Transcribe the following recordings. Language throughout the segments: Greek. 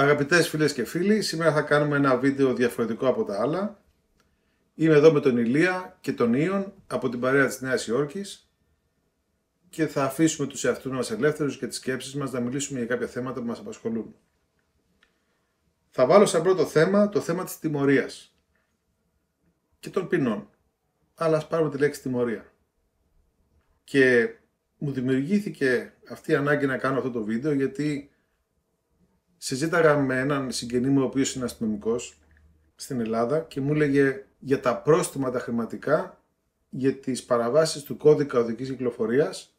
Αγαπητές φίλες και φίλοι, σήμερα θα κάνουμε ένα βίντεο διαφορετικό από τα άλλα. Είμαι εδώ με τον Ηλία και τον Ιων από την παρέα της Νέας Υόρκης και θα αφήσουμε τους εαυτούς μας ελεύθερους και τις σκέψεις μας να μιλήσουμε για κάποια θέματα που μας απασχολούν. Θα βάλω σαν πρώτο θέμα το θέμα της τιμωρίας και των ποινών. Αλλά ας πάρουμε τη λέξη τιμωρία. Και μου δημιουργήθηκε αυτή η ανάγκη να κάνω αυτό το βίντεο γιατί συζήταγα με έναν συγγενή μου ο οποίος είναι αστυνομικός στην Ελλάδα και μου έλεγε για τα πρόστιμα τα χρηματικά για τις παραβάσεις του κώδικα οδικής κυκλοφορίας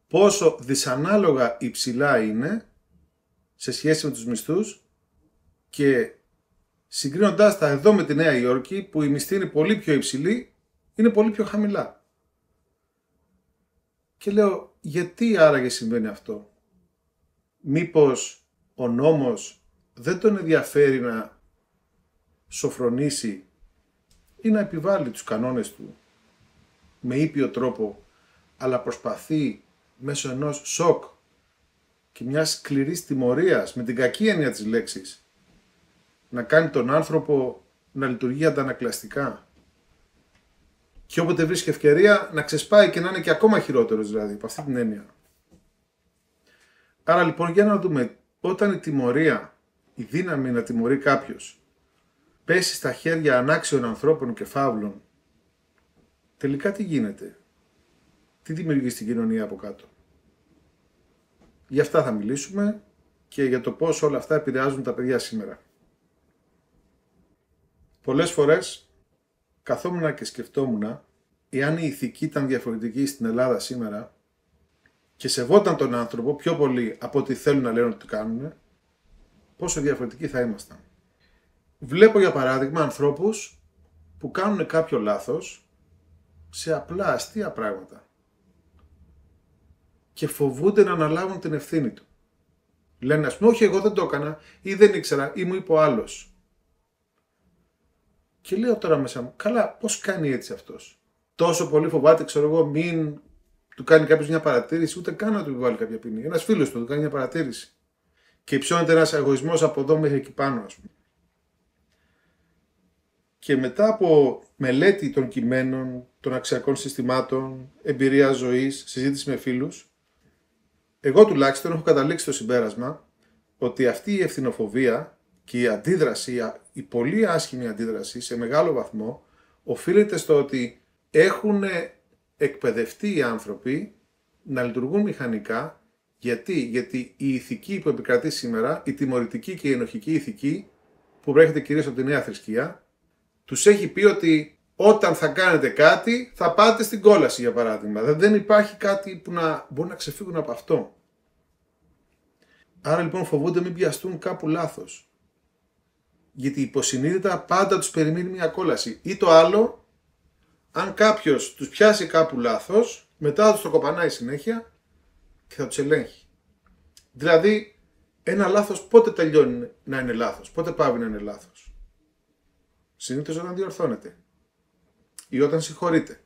πόσο δυσανάλογα υψηλά είναι σε σχέση με τους μισθούς και συγκρίνοντάς τα εδώ με τη Νέα Υόρκη που η μισθή είναι πολύ πιο υψηλή, είναι πολύ πιο χαμηλά. Και λέω, γιατί άραγε συμβαίνει αυτό? Μήπως ο νόμος δεν τον ενδιαφέρει να σοφρονήσει ή να επιβάλλει τους κανόνες του με ήπιο τρόπο, αλλά προσπαθεί μέσω ενός σοκ και μιας σκληρής τιμωρίας, με την κακή έννοια της λέξης, να κάνει τον άνθρωπο να λειτουργεί αντανακλαστικά και όποτε βρίσκει ευκαιρία να ξεσπάει και να είναι και ακόμα χειρότερος, δηλαδή, από αυτή την έννοια. Άρα λοιπόν, για να δούμε, όταν η τιμωρία, η δύναμη να τιμωρεί κάποιος, πέσει στα χέρια ανάξιων ανθρώπων και φαύλων, τελικά τι γίνεται? Τι δημιουργεί στην κοινωνία από κάτω? Γι' αυτά θα μιλήσουμε και για το πώς όλα αυτά επηρεάζουν τα παιδιά σήμερα. Πολλές φορές καθόμουν και σκεφτόμουν εάν η ηθική ήταν διαφορετική στην Ελλάδα σήμερα και σεβόταν τον άνθρωπο πιο πολύ από ό,τι θέλουν να λένε ότι κάνουν, πόσο διαφορετικοί θα ήμασταν. Βλέπω για παράδειγμα ανθρώπους που κάνουν κάποιο λάθος σε απλά αστεία πράγματα και φοβούνται να αναλάβουν την ευθύνη του. Λένε ας πούμε, όχι εγώ δεν το έκανα ή δεν ήξερα ή μου είπε ο άλλος. Και λέω τώρα μέσα μου, καλά, πώς κάνει έτσι αυτός? Τόσο πολύ φοβάται, ξέρω εγώ, μην του κάνει κάποιος μια παρατήρηση, ούτε καν να του βάλει κάποια ποινή. Ένας φίλος του κάνει μια παρατήρηση. Και υψώνεται ένας εγωισμός από εδώ μέχρι εκεί πάνω, ας πούμε. Και μετά από μελέτη των κειμένων, των αξιακών συστημάτων, εμπειρία ζωής, συζήτηση με φίλους, εγώ τουλάχιστον έχω καταλήξει στο συμπέρασμα ότι αυτή η ευθυνοφοβία και η αντίδραση, η πολύ άσχημη αντίδραση σε μεγάλο βαθμό, οφείλεται στο ότι έχουν εκπαιδευτεί οι άνθρωποι να λειτουργούν μηχανικά. Γιατί η ηθική που επικρατεί σήμερα, η τιμωρητική και η ενοχική ηθική, που βρέχεται κυρίως από τη νέα θρησκεία, τους έχει πει ότι όταν θα κάνετε κάτι θα πάτε στην κόλαση, για παράδειγμα. Δεν υπάρχει κάτι που να μπορεί να ξεφύγουν από αυτό. Άρα λοιπόν φοβούνται μην πιαστούν κάπου λάθος. Γιατί υποσυνείδητα πάντα τους περιμένει μια κόλαση. Ή το άλλο, αν κάποιος τους πιάσει κάπου λάθος, μετά θα τους το κοπανάει συνέχεια και θα τους ελέγχει. Δηλαδή, ένα λάθος πότε τελειώνει να είναι λάθος, πότε πάβει να είναι λάθος? Συνήθως όταν διορθώνεται ή όταν συγχωρείται.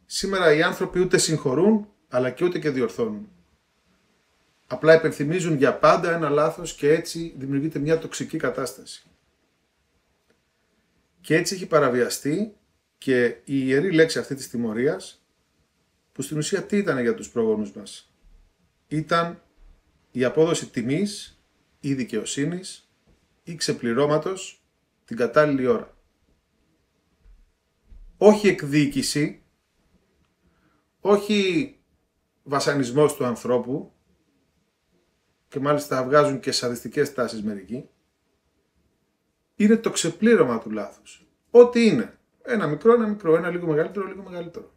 Σήμερα οι άνθρωποι ούτε συγχωρούν, αλλά και ούτε και διορθώνουν. Απλά υπενθυμίζουν για πάντα ένα λάθος και έτσι δημιουργείται μια τοξική κατάσταση. Και έτσι έχει παραβιαστεί και η ιερή λέξη αυτή της τιμωρίας, που στην ουσία τι ήταν για τους προγόνους μας? Ήταν η απόδοση τιμής ή δικαιοσύνης ή ξεπληρώματος την κατάλληλη ώρα. Όχι εκδίκηση, όχι βασανισμός του ανθρώπου, και μάλιστα βγάζουν και σαδιστικές τάσεις μερικοί. Είναι το ξεπλήρωμα του λάθους. Ό,τι είναι. Ένα μικρό, ένα λίγο μεγαλύτερο.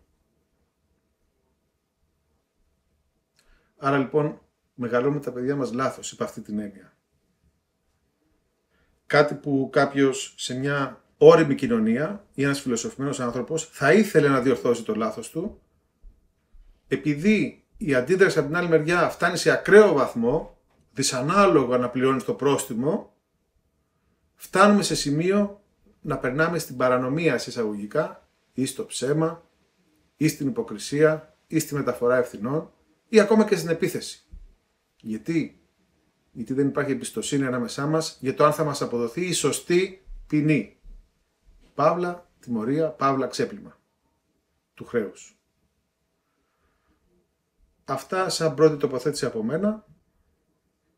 Άρα λοιπόν μεγαλώνουμε τα παιδιά μας λάθος υπ' αυτή την έννοια. Κάτι που κάποιος σε μια όριμη κοινωνία ή ένας φιλοσοφημένος άνθρωπος θα ήθελε να διορθώσει το λάθος του, επειδή η αντίδραση από την άλλη μεριά φτάνει σε ακραίο βαθμό, δυσανάλογα να πληρώνεις το πρόστιμο, φτάνουμε σε σημείο να περνάμε στην παρανομία εισαγωγικά ή στο ψέμα ή στην υποκρισία ή στη μεταφορά ευθυνών ή ακόμα και στην επίθεση. Γιατί? Γιατί δεν υπάρχει εμπιστοσύνη ανάμεσά μας για το αν θα μας αποδοθεί η σωστή ποινή. Παύλα τιμωρία, παύλα ξέπλυμα του χρέους. Αυτά σαν πρώτη τοποθέτηση από μένα.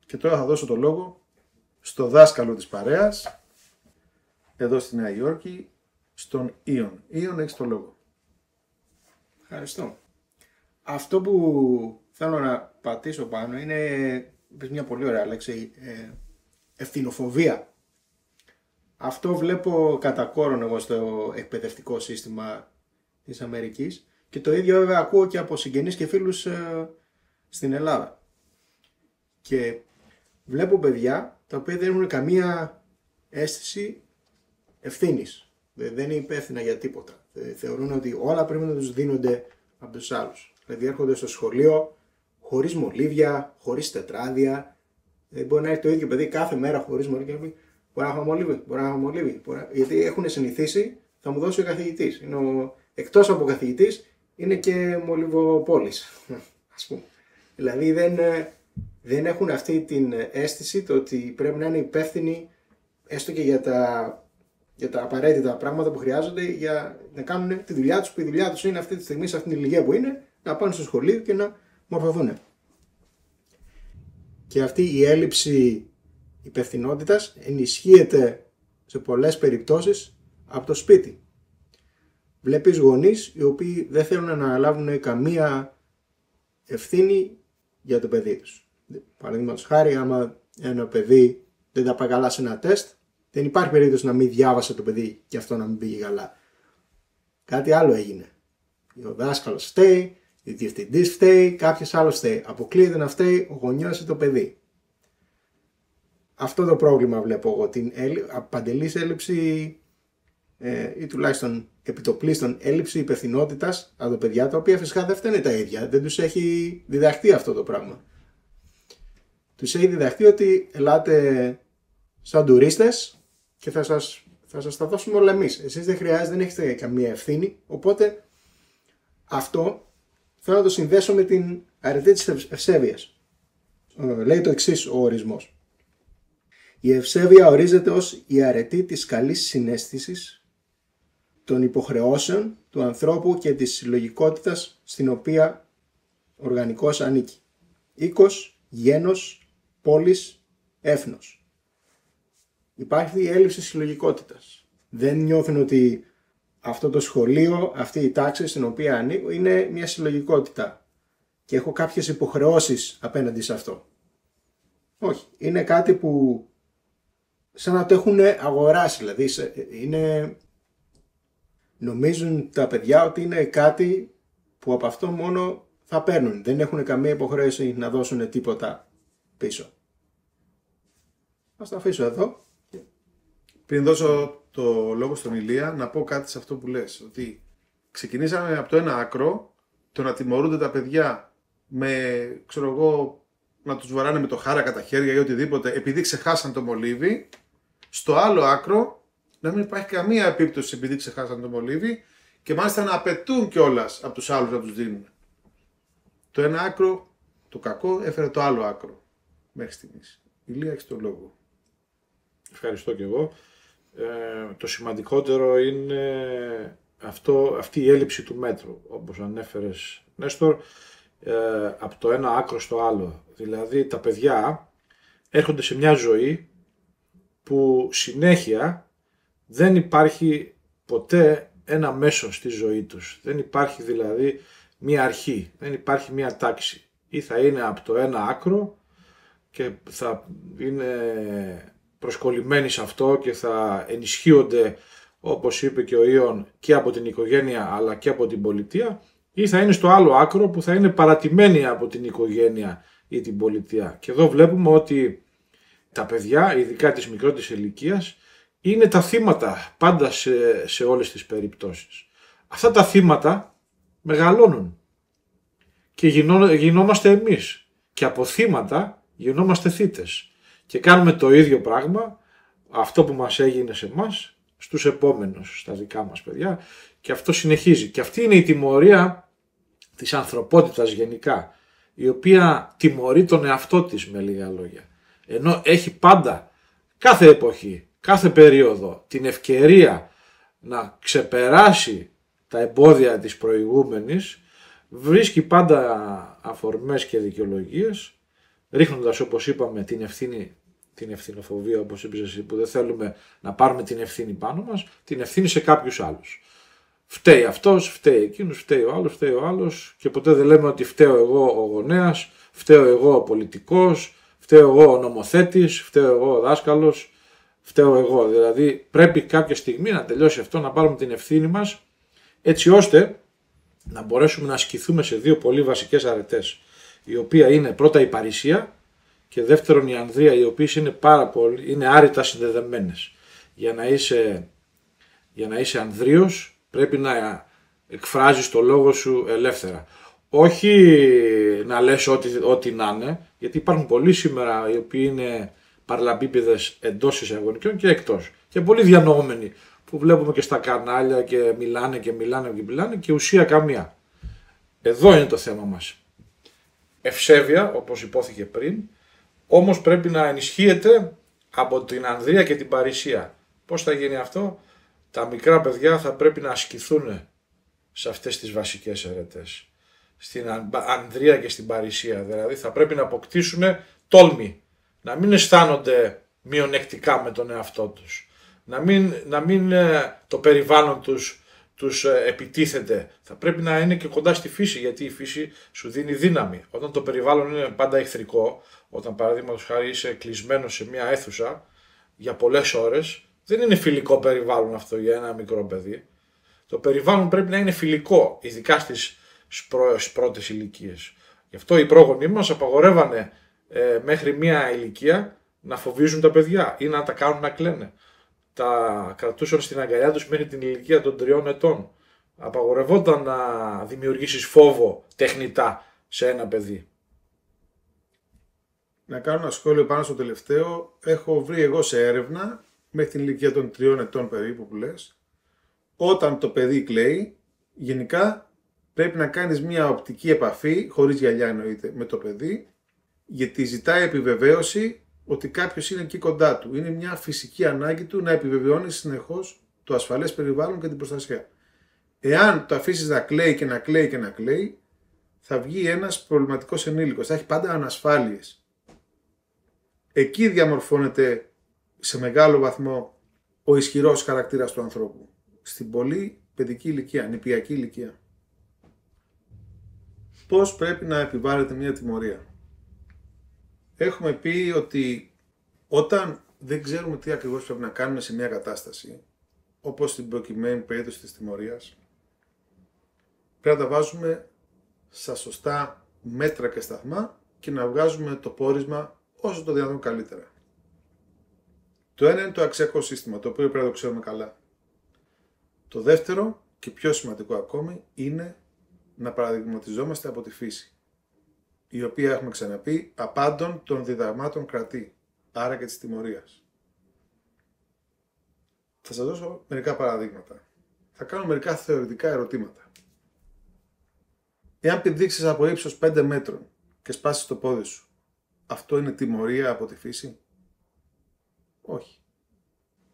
Και τώρα θα δώσω το λόγο στο δάσκαλο της παρέας, εδώ στη Νέα Υόρκη, στον Ιον. Ιον, έχεις το λόγο. Ευχαριστώ. Αυτό που θέλω να πατήσω πάνω είναι μια πολύ ωραία λέξη, ευθυνοφοβία. Αυτό βλέπω κατά κόρον εγώ στο εκπαιδευτικό σύστημα της Αμερικής και το ίδιο βέβαια ακούω και από συγγενείς και φίλους στην Ελλάδα. Και βλέπω παιδιά τα οποία δεν έχουν καμία αίσθηση ευθύνης. Δεν είναι υπεύθυνα για τίποτα. Θεωρούν ότι όλα πρέπει να τους δίνονται από τους άλλους. Δηλαδή έρχονται στο σχολείο χωρίς μολύβια, χωρίς τετράδια. Μπορεί να έχει το ίδιο παιδί κάθε μέρα χωρίς μολύβια. Μπορεί να έχω μολύβι, γιατί έχουν συνηθίσει, θα μου δώσει ο καθηγητής. Εκτός από καθηγητής είναι και μολυβοπόλης, ας πούμε. Δηλαδή δεν έχουν αυτή την αίσθηση το ότι πρέπει να είναι υπεύθυνοι έστω και για τα απαραίτητα πράγματα που χρειάζονται για να κάνουν τη δουλειά τους, που η δουλειά τους είναι αυτή τη στιγμή, σε αυτήν την ηλικία που είναι, να πάνε στο σχολείο και να μορφωθούν. Και αυτή η έλλειψη υπευθυνότητας ενισχύεται σε πολλές περιπτώσεις από το σπίτι. Βλέπεις γονείς οι οποίοι δεν θέλουν να αναλάβουν καμία ευθύνη για το παιδί τους. Παραδείγματος χάρη, άμα ένα παιδί δεν τα πάει καλά σε ένα τεστ, δεν υπάρχει περίπτωση να μην διάβασε το παιδί και αυτό να μην πήγε καλά. Κάτι άλλο έγινε. Ο δάσκαλος φταίει, ο διευθυντής φταίει, κάποιος άλλος φταίει. Αποκλείεται να φταίει ο γονιός ή το παιδί. Αυτό το πρόβλημα βλέπω εγώ, την παντελής έλλειψη ή τουλάχιστον επιτοπλίστων έλλειψη υπευθυνότητας από τα παιδιά, τα οποία φυσικά δεν φταίνε τα ίδια, δεν τους έχει διδαχτεί αυτό το πράγμα. Τους έχει διδαχτεί ότι ελάτε σαν τουρίστες και θα σας τα δώσουμε όλα εμείς. Εσείς δεν χρειάζεται, δεν έχετε καμία ευθύνη, οπότε αυτό θέλω να το συνδέσω με την αρετή της ευσέβειας. Λέει το εξής ο ορισμός. Η ευσέβεια ορίζεται ως η αρετή της καλής συναίσθησης, των υποχρεώσεων του ανθρώπου και της συλλογικότητας στην οποία οργανικός ανήκει. Οίκος, γένος, πόλης, έθνος. Υπάρχει η έλλειψη συλλογικότητας. Δεν νιώθουν ότι αυτό το σχολείο, αυτή η τάξη στην οποία ανήκω είναι μια συλλογικότητα και έχω κάποιες υποχρεώσεις απέναντι σε αυτό. Όχι, είναι κάτι που σαν να το έχουν αγοράσει, δηλαδή νομίζουν τα παιδιά ότι είναι κάτι που από αυτό μόνο θα παίρνουν. Δεν έχουν καμία υποχρέωση να δώσουν τίποτα πίσω. Ας το αφήσω εδώ. Πριν δώσω το λόγο στον Ηλία, να πω κάτι σε αυτό που λες. Ότι ξεκινήσαμε από το ένα άκρο, το να τιμωρούνται τα παιδιά με, ξέρω εγώ, να τους βαράνε με το χάρακα τα χέρια ή οτιδήποτε, επειδή ξεχάσαν το μολύβι. Στο άλλο άκρο, να μην υπάρχει καμία επίπτωση επειδή ξεχάσαν το μολύβι και μάλιστα να απαιτούν κιόλας από τους άλλους να τους δίνουν. Το ένα άκρο, το κακό, έφερε το άλλο άκρο μέχρι στιγμής. Ηλία, έχεις το λόγο. Ευχαριστώ κι εγώ. Το σημαντικότερο είναι αυτή η έλλειψη του μέτρου, όπως ανέφερες Νέστορ, από το ένα άκρο στο άλλο. Δηλαδή τα παιδιά έρχονται σε μια ζωή που συνέχεια δεν υπάρχει ποτέ ένα μέσο στη ζωή τους. Δεν υπάρχει δηλαδή μια αρχή, δεν υπάρχει μια τάξη. Ή θα είναι από το ένα άκρο και θα είναι προσκολλημένοι σε αυτό και θα ενισχύονται, όπως είπε και ο Ιων, και από την οικογένεια αλλά και από την πολιτεία, ή θα είναι στο άλλο άκρο που θα είναι παρατημένοι από την οικογένεια ή την πολιτεία. Και εδώ βλέπουμε ότι τα παιδιά, ειδικά της μικρότερης ηλικίας, είναι τα θύματα πάντα σε όλες τις περιπτώσεις. Αυτά τα θύματα μεγαλώνουν και γινόμαστε εμείς και από θύματα γινόμαστε θύτες και κάνουμε το ίδιο πράγμα, αυτό που μας έγινε σε εμάς, στους επόμενους, στα δικά μας παιδιά, και αυτό συνεχίζει. Και αυτή είναι η τιμωρία της ανθρωπότητας γενικά, η οποία τιμωρεί τον εαυτό της, με λίγα λόγια. Ενώ έχει πάντα, κάθε εποχή, κάθε περίοδο, την ευκαιρία να ξεπεράσει τα εμπόδια της προηγούμενης, βρίσκει πάντα αφορμές και δικαιολογίες, ρίχνοντας, όπως είπαμε, την ευθυνοφοβία, όπως είπες εσύ, που δεν θέλουμε να πάρουμε την ευθύνη πάνω μας, την ευθύνη σε κάποιους άλλους. Φταίει αυτός, φταίει εκείνος, φταίει ο άλλος και ποτέ δεν λέμε ότι φταίω εγώ ο γονέας, φταίω εγώ ο πολιτικός, φταίω εγώ ο νομοθέτης, φταίω εγώ ο δάσκαλος, φταίω εγώ. Δηλαδή πρέπει κάποια στιγμή να τελειώσει αυτό, να πάρουμε την ευθύνη μας, έτσι ώστε να μπορέσουμε να ασκηθούμε σε δύο πολύ βασικές αρετές, η οποία είναι πρώτα η παρησία και δεύτερον η ανδρεία, οι οποίες είναι άρρητα συνδεδεμένες. Για να είσαι ανδρείος πρέπει να εκφράζεις το λόγο σου ελεύθερα. Όχι να λες ό,τι να είναι, γιατί υπάρχουν πολλοί σήμερα οι οποίοι είναι παρλαμπίπηδες εντός εισαγωγικών και εκτός. Και πολλοί διανοούμενοι που βλέπουμε και στα κανάλια και μιλάνε και ουσία καμία. Εδώ είναι το θέμα μας. Ευσέβεια, όπως υπόθηκε πριν, όμως πρέπει να ενισχύεται από την ανδρεία και την παρησία. Πώς θα γίνει αυτό? Τα μικρά παιδιά θα πρέπει να ασκηθούν σε αυτές τις βασικές αρετές. Στην ανδρεία και στην παρησία. Δηλαδή θα πρέπει να αποκτήσουν τόλμη. Να μην αισθάνονται μειονεκτικά με τον εαυτό τους. Να μην το περιβάλλον τους επιτίθεται. Θα πρέπει να είναι και κοντά στη φύση, γιατί η φύση σου δίνει δύναμη. Όταν το περιβάλλον είναι πάντα εχθρικό, όταν παραδείγματος χάρη είσαι κλεισμένο σε μια αίθουσα για πολλές ώρες, δεν είναι φιλικό περιβάλλον αυτό για ένα μικρό παιδί. Το περιβάλλον πρέπει να είναι φιλικό, ειδικά στις πρώτες ηλικίες. Γι' αυτό οι πρόγονοι μας απαγορεύανε μέχρι μια ηλικία να φοβίζουν τα παιδιά ή να τα κάνουν να κλαίνε. Τα κρατούσαν στην αγκαλιά τους μέχρι την ηλικία των 3 ετών. Απαγορευόταν να δημιουργήσεις φόβο τεχνητά σε ένα παιδί. Να κάνω ένα σχόλιο πάνω στο τελευταίο. Έχω βρει εγώ σε έρευνα μέχρι την ηλικία των 3 ετών περίπου που λες, όταν το παιδί κλαίει, γενικά πρέπει να κάνεις μια οπτική επαφή, χωρίς γυαλιά εννοείται, με το παιδί, γιατί ζητάει επιβεβαίωση ότι κάποιος είναι εκεί κοντά του. Είναι μια φυσική ανάγκη του να επιβεβαιώνει συνεχώς το ασφαλές περιβάλλον και την προστασία. Εάν το αφήσεις να κλαίει και να κλαίει και να κλαίει, θα βγει ένας προβληματικός ενήλικος, θα έχει πάντα ανασφάλειες. Εκεί διαμορφώνεται σε μεγάλο βαθμό ο ισχυρός χαρακτήρας του ανθρώπου. Στην πολύ παιδική ηλικία, νηπιακή ηλικία. Πώς πρέπει να επιβάλλεται μια τιμωρία? Έχουμε πει ότι όταν δεν ξέρουμε τι ακριβώς πρέπει να κάνουμε σε μια κατάσταση, όπως στην προκειμένη περίπτωση της τιμωρίας, πρέπει να τα βάζουμε στα σωστά μέτρα και σταθμά και να βγάζουμε το πόρισμα όσο το δυνατόν καλύτερα. Το ένα είναι το αξιακό σύστημα, το οποίο πρέπει να το ξέρουμε καλά. Το δεύτερο και πιο σημαντικό ακόμη είναι να παραδειγματιζόμαστε από τη φύση, η οποία έχουμε ξαναπεί απάντων των διδαγμάτων κρατεί, άρα και της τιμωρίας. Θα σας δώσω μερικά παραδείγματα. Θα κάνω μερικά θεωρητικά ερωτήματα. Εάν πηδήξεις από ύψος 5 μέτρων και σπάσεις το πόδι σου, αυτό είναι τιμωρία από τη φύση? Όχι.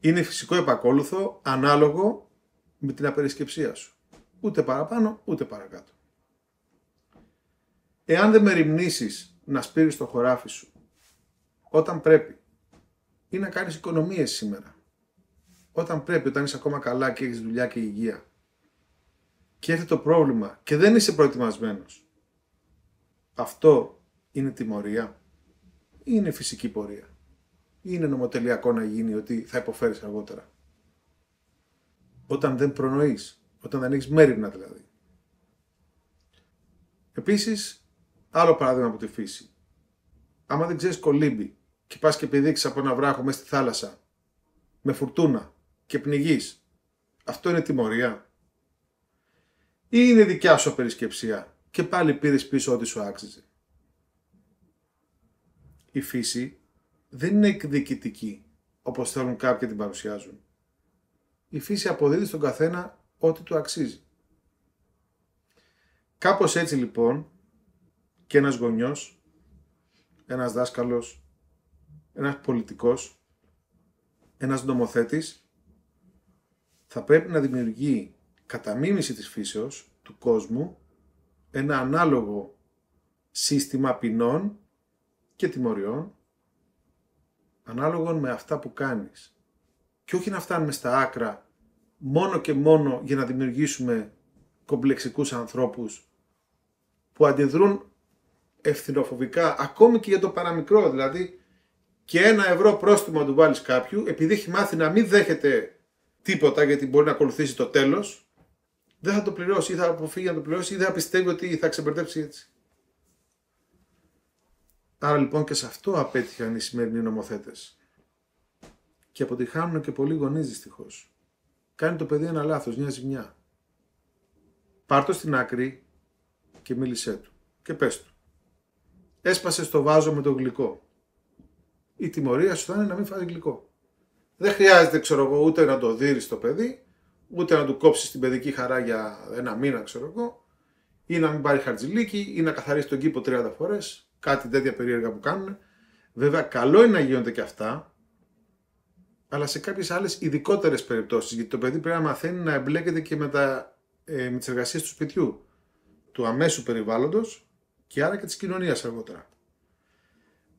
Είναι φυσικό επακόλουθο ανάλογο με την απερισκεψία σου. Ούτε παραπάνω, ούτε παρακάτω. Εάν δεν μεριμνήσεις να σπείρεις το χωράφι σου όταν πρέπει ή να κάνεις οικονομίες σήμερα, όταν πρέπει, όταν είσαι ακόμα καλά και έχεις δουλειά και υγεία και έρθει το πρόβλημα και δεν είσαι προετοιμασμένος, αυτό είναι τιμωρία ή είναι φυσική πορεία? Είναι νομοτελειακό να γίνει ότι θα υποφέρεις αργότερα? Όταν δεν προνοείς, όταν δεν έχεις μέριμνα δηλαδή. Επίσης, άλλο παράδειγμα από τη φύση. Άμα δεν ξέρεις κολύμπι και πας και πηδήξεις από ένα βράχο μέσα στη θάλασσα με φουρτούνα και πνιγείς, αυτό είναι τιμωρία? Ή είναι δικιά σου απερισκεψία και πάλι πήρες πίσω ό,τι σου άξιζε? Η φύση δεν είναι εκδικητική, όπως θέλουν κάποιοι την παρουσιάζουν. Η φύση αποδίδει στον καθένα ό,τι του αξίζει. Κάπως έτσι λοιπόν και ένας γονιός, ένας δάσκαλος, ένας πολιτικός, ένας νομοθέτης θα πρέπει να δημιουργεί κατά μίμηση της φύσεως του κόσμου ένα ανάλογο σύστημα ποινών και τιμωριών ανάλογον με αυτά που κάνεις. Και όχι να φτάνουμε στα άκρα μόνο και μόνο για να δημιουργήσουμε κομπλεξικούς ανθρώπους που αντιδρούν ευθυνοφοβικά ακόμη και για το παραμικρό. Δηλαδή και 1 ευρώ πρόστιμο να του βάλεις κάποιου επειδή έχει μάθει να μην δέχεται τίποτα γιατί μπορεί να ακολουθήσει το τέλος, δεν θα το πληρώσει ή θα αποφύγει να το πληρώσει ή δεν θα πιστεύει ότι θα ξεμπερδέψει έτσι. Άρα λοιπόν και σε αυτό απέτυχαν οι σημερινοί νομοθέτες. Και αποτυχάνουν και πολλοί γονείς δυστυχώς. Κάνει το παιδί ένα λάθος, μια ζημιά. Πάρ' το στην άκρη και μίλησέ του. Και πες του. Έσπασε το βάζο με το γλυκό. Η τιμωρία σου θα είναι να μην φάει γλυκό. Δεν χρειάζεται, ξέρω εγώ, ούτε να το δείρεις το παιδί, ούτε να του κόψεις την παιδική χαρά για 1 μήνα, ξέρω εγώ, ή να μην πάρει χαρτζηλίκι, ή να καθαρίσει τον κήπο 30 φορές. Κάτι τέτοια περίεργα που κάνουν. Βέβαια, καλό είναι να γίνονται και αυτά, αλλά σε κάποιες άλλες ειδικότερες περιπτώσεις. Γιατί το παιδί πρέπει να μαθαίνει να εμπλέκεται και με τις εργασίες του σπιτιού, του αμέσου περιβάλλοντος και άρα και της κοινωνίας αργότερα.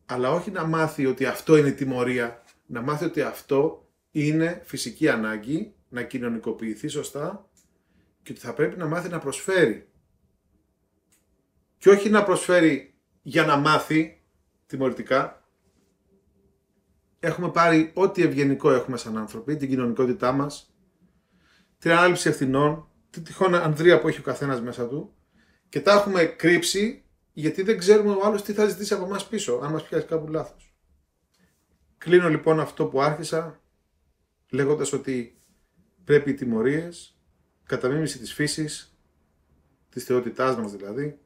Αλλά όχι να μάθει ότι αυτό είναι τιμωρία, να μάθει ότι αυτό είναι φυσική ανάγκη, να κοινωνικοποιηθεί σωστά και ότι θα πρέπει να μάθει να προσφέρει. Και όχι να προσφέρει για να μάθει τιμωρητικά. Έχουμε πάρει ό,τι ευγενικό έχουμε σαν άνθρωποι, την κοινωνικότητά μας, την ανάληψη ευθυνών, την τυχόν ανδρεία που έχει ο καθένας μέσα του και τα έχουμε κρύψει γιατί δεν ξέρουμε ο άλλος τι θα ζητήσει από εμάς πίσω, αν μας πιάσει κάπου λάθος. Κλείνω λοιπόν αυτό που άρχισα λέγοντας ότι πρέπει οι τιμωρίες, κατά μίμηση της φύσης, της θεότητάς μας δηλαδή,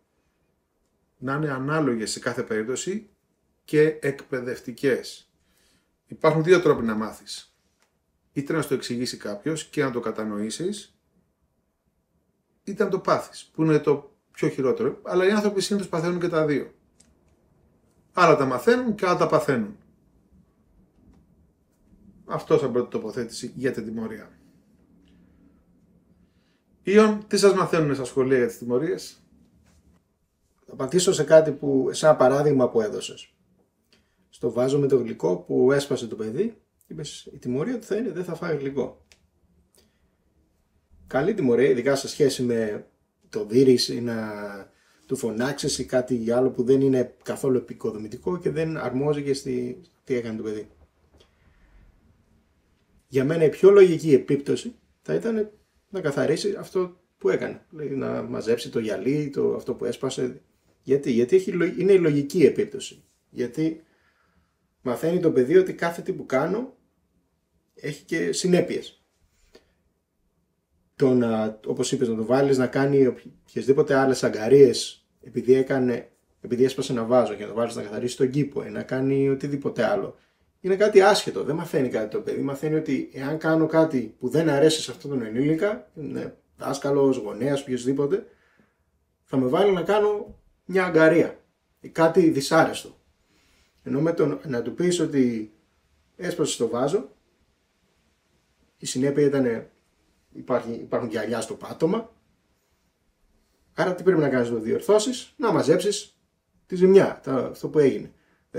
να είναι ανάλογες σε κάθε περίπτωση και εκπαιδευτικές. Υπάρχουν 2 τρόποι να μάθεις. Είτε να στο εξηγήσει κάποιος και να το κατανοήσεις, είτε να το πάθεις, που είναι το πιο χειρότερο. Αλλά οι άνθρωποι συνήθως παθαίνουν και τα 2. Άλλα τα μαθαίνουν και άλλα τα παθαίνουν. Αυτό σαν πρώτη τοποθέτηση για την τιμωρία. Ιων, τι σας μαθαίνουν στα σχολεία για τις τιμωρίες? Θα πατήσω σε κάτι σε ένα παράδειγμα που έδωσες. Στο βάζο με το γλυκό που έσπασε το παιδί, είπες η τιμωρία του θα είναι δεν θα φάει γλυκό. Καλή τιμωρία, ειδικά σε σχέση με το δείρεις ή να του φωνάξεις ή κάτι άλλο που δεν είναι καθόλου επικοδομητικό και δεν αρμόζει και τι έκανε το παιδί. Για μένα η πιο λογική επίπτωση θα ήταν να καθαρίσει αυτό που έκανε. Δηλαδή να μαζέψει το γυαλί, αυτό που έσπασε. Γιατί είναι η λογική επίπτωση. Γιατί μαθαίνει το παιδί ότι κάθε τι που κάνω έχει και συνέπειες. Όπως είπες, να το βάλεις να κάνει οποιασδήποτε άλλες αγκαρίες επειδή έσπασε ένα βάζο και να το βάλεις να καθαρίσει τον κήπο ή να κάνει οτιδήποτε άλλο. Είναι κάτι άσχετο, δεν μαθαίνει κάτι το παιδί. Μαθαίνει ότι εάν κάνω κάτι που δεν αρέσει σε αυτόν τον ενήλικα, είναι δάσκαλος, γονέας, οποιοδήποτε, θα με βάλει να κάνω μια αγκαρία ή κάτι δυσάρεστο. Ενώ να του πεις ότι έσπασε το βάζο, η συνέπεια ήταν υπάρχουν γυαλιά στο πάτωμα, άρα τι πρέπει να κάνεις, να το διορθώσεις, να μαζέψεις τη ζημιά, αυτό που έγινε.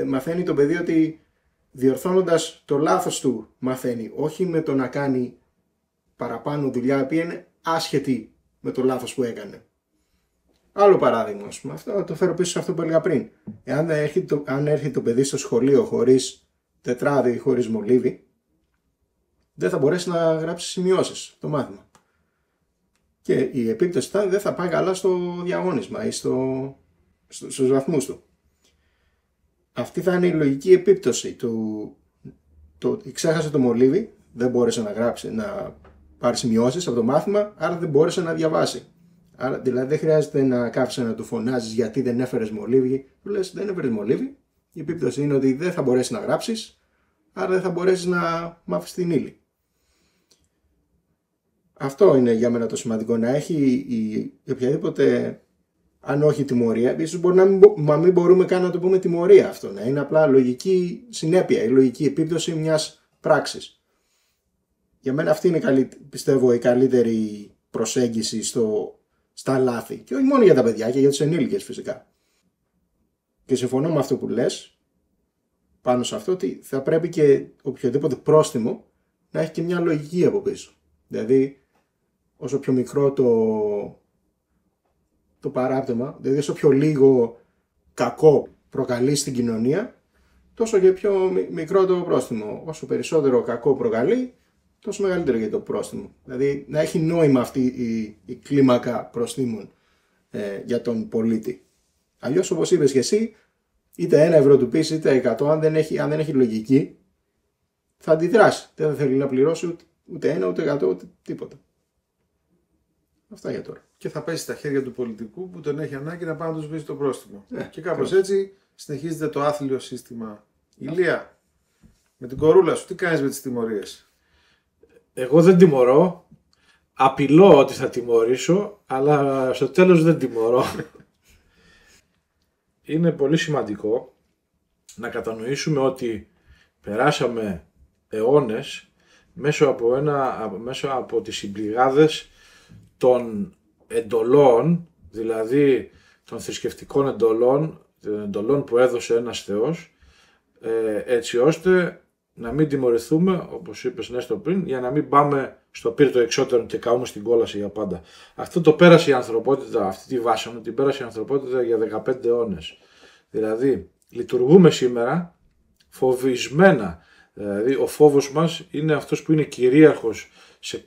Μαθαίνει το παιδί ότι διορθώνοντας το λάθος του μαθαίνει, όχι με το να κάνει παραπάνω δουλειά που είναι άσχετη με το λάθος που έκανε. Άλλο παράδειγμα, αυτό το φέρω πίσω σε αυτό που έλεγα πριν. Αν έρχεται το παιδί στο σχολείο χωρίς τετράδιο ή χωρίς μολύβι, δεν θα μπορέσει να γράψει σημειώσεις το μάθημα. Και η επίπτωση δεν θα πάει καλά στο διαγώνισμα ή στους βαθμούς του. Αυτή θα είναι η λογική επίπτωση ξέχασε το μολύβι, δεν μπόρεσε να γράψει, να πάρει σημειώσεις από το μάθημα, άρα δεν μπόρεσε να διαβάσει. Άρα, δηλαδή δεν χρειάζεται να κάθεσαι να του φωνάζεις γιατί δεν έφερες μολύβι. Του λες δεν έφερες μολύβι, η επίπτωση είναι ότι δεν θα μπορέσεις να γράψεις, άρα δεν θα μπορέσεις να μάθεις την ύλη. Αυτό είναι για μένα το σημαντικό, να έχει οποιαδήποτε αν όχι τιμωρία, ίσως μπορεί να μην μπορούμε καν να το πούμε τιμωρία αυτό, να είναι απλά λογική συνέπεια ή λογική επίπτωση μιας πράξης. Για μένα αυτή είναι, πιστεύω, η καλύτερη προσέγγιση στα λάθη. Και όχι μόνο για τα παιδιά, και για τους ενήλικες φυσικά. Και συμφωνώ με αυτό που λες, πάνω σε αυτό, ότι θα πρέπει και οποιοδήποτε πρόστιμο να έχει και μια λογική από πίσω. Δηλαδή, όσο πιο μικρό το παράπτωμα, δηλαδή όσο πιο λίγο κακό προκαλεί στην κοινωνία, τόσο και πιο μικρό το πρόστιμο. Όσο περισσότερο κακό προκαλεί, τόσο μεγαλύτερο και το πρόστιμο. Δηλαδή να έχει νόημα αυτή η κλίμακα προστίμων για τον πολίτη. Αλλιώς, όπως είπες και εσύ, είτε 1 ευρώ του πεις είτε 100, αν δεν έχει λογική, θα αντιδράσει. Δεν θα θέλει να πληρώσει ούτε 1, ούτε 100, ούτε τίποτα. Αυτά για τώρα. Και θα πέσει στα χέρια του πολιτικού που τον έχει ανάγκη να πάει να του σβήσει το πρόστιμο. Και κάπως έτσι συνεχίζεται το άθλιο σύστημα. Ηλία, με την κορούλα σου, τι κάνεις με τις τιμωρίες? Εγώ δεν τιμωρώ. Απειλώ ότι θα τιμωρήσω, αλλά στο τέλος δεν τιμωρώ. Είναι πολύ σημαντικό να κατανοήσουμε ότι περάσαμε αιώνες μέσω από τις συμπληγάδες των εντολών, δηλαδή των θρησκευτικών εντολών που έδωσε ένας Θεός, έτσι ώστε να μην τιμωρηθούμε, όπως είπες Νέστο πριν, για να μην πάμε στο πύρτο εξώτερο και καούμε στην κόλαση για πάντα. Αυτό το πέρασε η ανθρωπότητα, αυτή τη βάσανο την πέρασε η ανθρωπότητα για 15 αιώνες. Δηλαδή, λειτουργούμε σήμερα φοβισμένα. Δηλαδή, ο φόβος μας είναι αυτός που είναι κυρίαρχος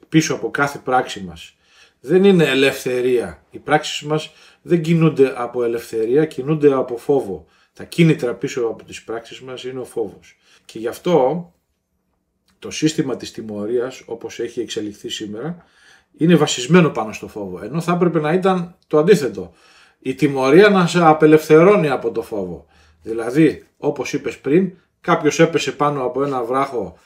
πίσω από κάθε πράξη μας. Δεν είναι ελευθερία. Οι πράξεις μας δεν κινούνται από ελευθερία, κινούνται από φόβο. Τα κίνητρα πίσω από τις πράξεις μας είναι ο φόβος. Και γι' αυτό το σύστημα της τιμωρίας, όπως έχει εξελιχθεί σήμερα, είναι βασισμένο πάνω στο φόβο. Ενώ θα έπρεπε να ήταν το αντίθετο. Η τιμωρία να σε απελευθερώνει από το φόβο. Δηλαδή, όπως είπες πριν, κάποιος έπεσε πάνω από ένα βράχο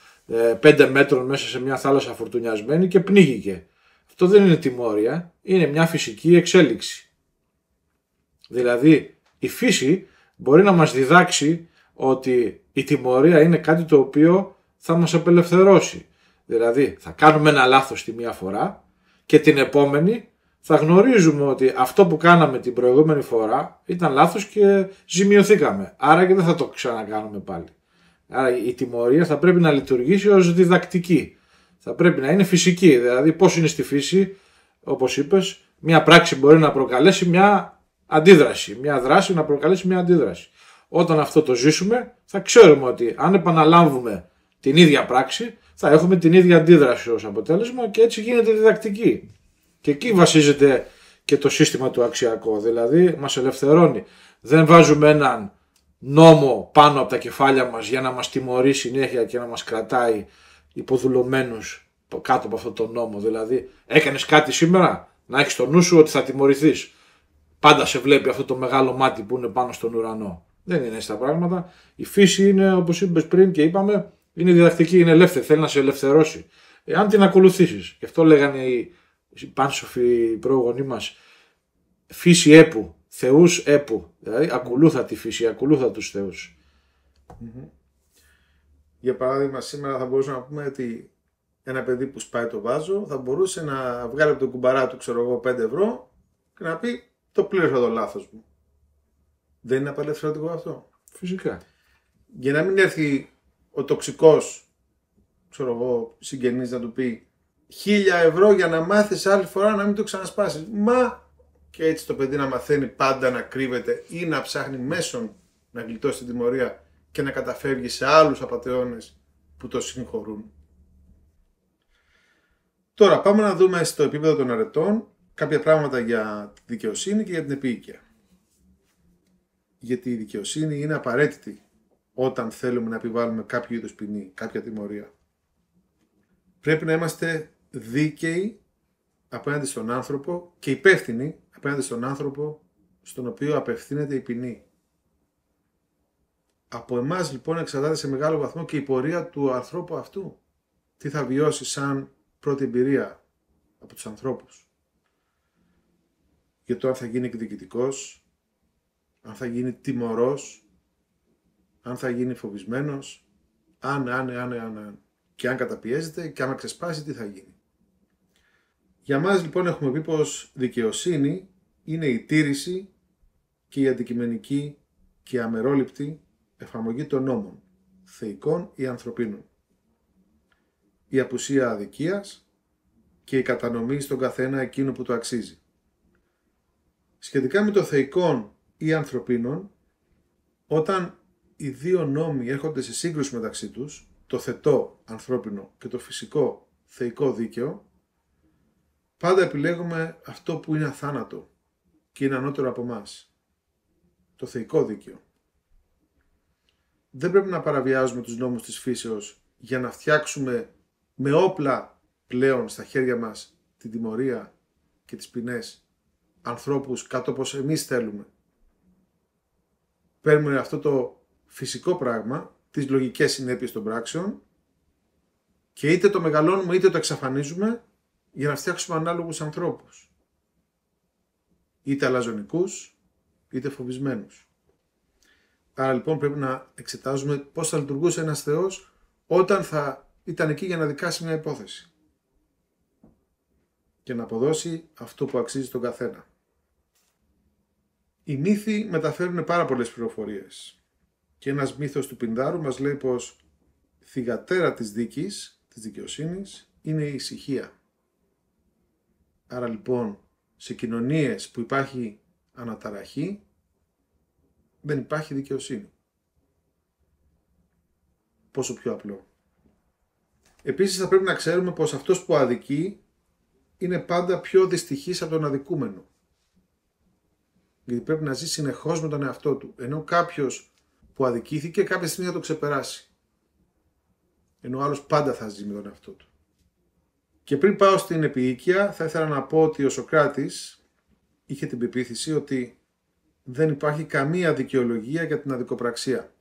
5 μέτρων μέσα σε μια θάλασσα φουρτουνιασμένη και πνίγηκε. Αυτό δεν είναι τιμωρία, είναι μια φυσική εξέλιξη. Δηλαδή, η φύση μπορεί να μας διδάξει ότι η τιμωρία είναι κάτι το οποίο θα μας απελευθερώσει. Δηλαδή, θα κάνουμε ένα λάθος τη μία φορά και την επόμενη θα γνωρίζουμε ότι αυτό που κάναμε την προηγούμενη φορά ήταν λάθος και ζημιωθήκαμε. Άρα και δεν θα το ξανακάνουμε πάλι. Άρα η τιμωρία θα πρέπει να λειτουργήσει ως διδακτική. Θα πρέπει να είναι φυσική. Δηλαδή πώς είναι στη φύση, όπως είπες, μια πράξη μπορεί να προκαλέσει μια αντίδραση. Μια δράση να προκαλέσει μια αντίδραση. Όταν αυτό το ζήσουμε θα ξέρουμε ότι αν επαναλάβουμε την ίδια πράξη θα έχουμε την ίδια αντίδραση ως αποτέλεσμα και έτσι γίνεται διδακτική. Και εκεί βασίζεται και το σύστημα του αξιακό, δηλαδή μας ελευθερώνει. Δεν βάζουμε έναν νόμο πάνω από τα κεφάλια μας για να μας τιμωρεί συνέχεια και να μας κρατάει υποδουλωμένους κάτω από αυτό το νόμο. Δηλαδή έκανες κάτι σήμερα, να έχεις στο νου σου ότι θα τιμωρηθείς. Πάντα σε βλέπει αυτό το μεγάλο μάτι που είναι πάνω στον ουρανό. Δεν είναι έτσι τα πράγματα. Η φύση είναι, όπως είπες πριν και είπαμε, είναι διδακτική, είναι ελεύθερη, θέλει να σε ελευθερώσει. Εάν την ακολουθήσεις, γι' αυτό λέγανε οι πάνσοφοι πρόγονοί μας, φύση έπου, θεούς έπου. Δηλαδή ακολούθα τη φύση, ακολούθα τους θεούς. Για παράδειγμα, σήμερα θα μπορούσαμε να πούμε ότι ένα παιδί που σπάει το βάζο θα μπορούσε να βγάλει από τον κουμπαρά του, ξέρω εγώ, 5 ευρώ και να πει το πλήρωσα το λάθος μου. Δεν είναι απελευθερωτικό αυτό? Φυσικά. Για να μην έρθει ο τοξικός, ξέρω εγώ, συγγενής να του πει 1.000 ευρώ για να μάθεις άλλη φορά να μην το ξανασπάσεις. Μα και έτσι το παιδί να μαθαίνει πάντα να κρύβεται ή να ψάχνει μέσον να γλιτώσει την τιμωρία και να καταφεύγει σε άλλους απατεώνες που το συγχωρούν. Τώρα πάμε να δούμε στο επίπεδο των αρετών κάποια πράγματα για τη δικαιοσύνη και για την επίοικια. Γιατί η δικαιοσύνη είναι απαραίτητη όταν θέλουμε να επιβάλλουμε κάποιο είδους ποινή, κάποια τιμωρία. Πρέπει να είμαστε δίκαιοι απέναντι στον άνθρωπο και υπεύθυνοι απέναντι στον άνθρωπο στον οποίο απευθύνεται η ποινή. Από εμάς λοιπόν εξαρτάται σε μεγάλο βαθμό και η πορεία του ανθρώπου αυτού. Τι θα βιώσει σαν πρώτη εμπειρία από τους ανθρώπους. για το αν θα γίνει εκδικητικός, αν θα γίνει τιμωρός, αν θα γίνει φοβισμένος, αν. Και αν καταπιέζεται και άμα ξεσπάσει τι θα γίνει. Για μας λοιπόν έχουμε πει πως δικαιοσύνη είναι η τήρηση και η αντικειμενική και αμερόληπτη εφαρμογή των νόμων, θεϊκών ή ανθρωπίνων. Η απουσία αδικίας και η κατανομή στον καθένα εκείνο που το αξίζει. Σχετικά με το θεϊκόν ή ανθρωπίνων, όταν οι δύο νόμοι έρχονται σε σύγκρουση μεταξύ τους, το θετό ανθρώπινο και το φυσικό θεϊκό δίκαιο, πάντα επιλέγουμε αυτό που είναι αθάνατο και είναι ανώτερο από μας. Το θεϊκό δίκαιο. Δεν πρέπει να παραβιάζουμε τους νόμους της φύσεως για να φτιάξουμε με όπλα πλέον στα χέρια μας την τιμωρία και τις ποινές ανθρώπους κάτω όπως εμείς θέλουμε. Παίρνουμε αυτό το φυσικό πράγμα, τις λογικές συνέπειες των πράξεων και είτε το μεγαλώνουμε είτε το εξαφανίζουμε για να φτιάξουμε ανάλογους ανθρώπους. Είτε αλαζονικούς είτε φοβισμένους. Άρα λοιπόν πρέπει να εξετάζουμε πώς θα λειτουργούσε ένας Θεός όταν θα ήταν εκεί για να δικάσει μια υπόθεση και να αποδώσει αυτό που αξίζει στον καθένα. Οι μύθοι μεταφέρουν πάρα πολλές πληροφορίες και ένας μύθος του Πινδάρου μας λέει πως θυγατέρα της δίκης, της δικαιοσύνης, είναι η ησυχία. Άρα λοιπόν σε κοινωνίες που υπάρχει αναταραχή δεν υπάρχει δικαιοσύνη. Πόσο πιο απλό. Επίσης θα πρέπει να ξέρουμε πως αυτός που αδικεί είναι πάντα πιο δυστυχής από τον αδικούμενο. Γιατί πρέπει να ζει συνεχώς με τον εαυτό του. Ενώ κάποιος που αδικήθηκε κάποια στιγμή θα το ξεπεράσει. Ενώ ο άλλος πάντα θα ζει με τον εαυτό του. Και πριν πάω στην επίοικια θα ήθελα να πω ότι ο Σωκράτης είχε την πεποίθηση ότι δεν υπάρχει καμία δικαιολογία για την αδικοπραξία.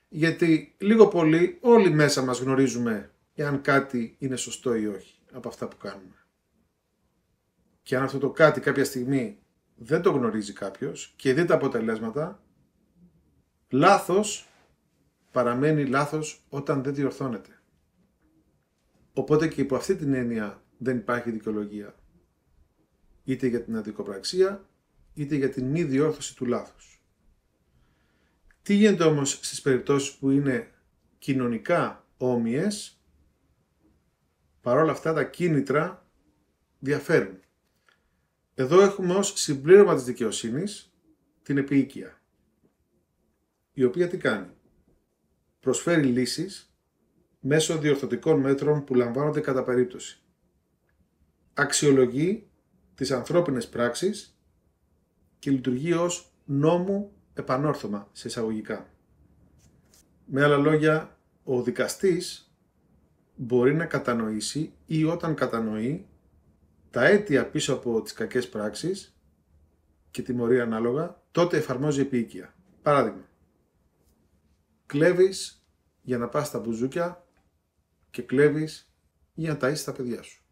Γιατί λίγο πολύ όλοι μέσα μας γνωρίζουμε εάν κάτι είναι σωστό ή όχι από αυτά που κάνουμε. Και αν αυτό το κάτι κάποια στιγμή δεν το γνωρίζει κάποιος και δει τα αποτελέσματα, λάθος παραμένει λάθος όταν δεν διορθώνεται. Οπότε και υπό αυτή την έννοια δεν υπάρχει δικαιολογία. Είτε για την αδικοπραξία, είτε για την μη διόρθωση του λάθους. Τι γίνεται όμως στις περιπτώσεις που είναι κοινωνικά όμοιες, παρόλα αυτά τα κίνητρα διαφέρουν. Εδώ έχουμε ως συμπλήρωμα της δικαιοσύνης την επίοικια, η οποία τι κάνει? Προσφέρει λύσεις μέσω διορθωτικών μέτρων που λαμβάνονται κατά περίπτωση. Αξιολογεί τις ανθρώπινες πράξεις και λειτουργεί ως νόμου επανόρθωμα σε εισαγωγικά. Με άλλα λόγια, ο δικαστής μπορεί να κατανοήσει ή όταν κατανοεί τα αίτια πίσω από τις κακές πράξεις και τιμωρεί ανάλογα, τότε εφαρμόζει επίοικια. Παράδειγμα, κλέβεις για να πας στα μπουζούκια και κλέβεις για να ταΐσεις τα παιδιά σου.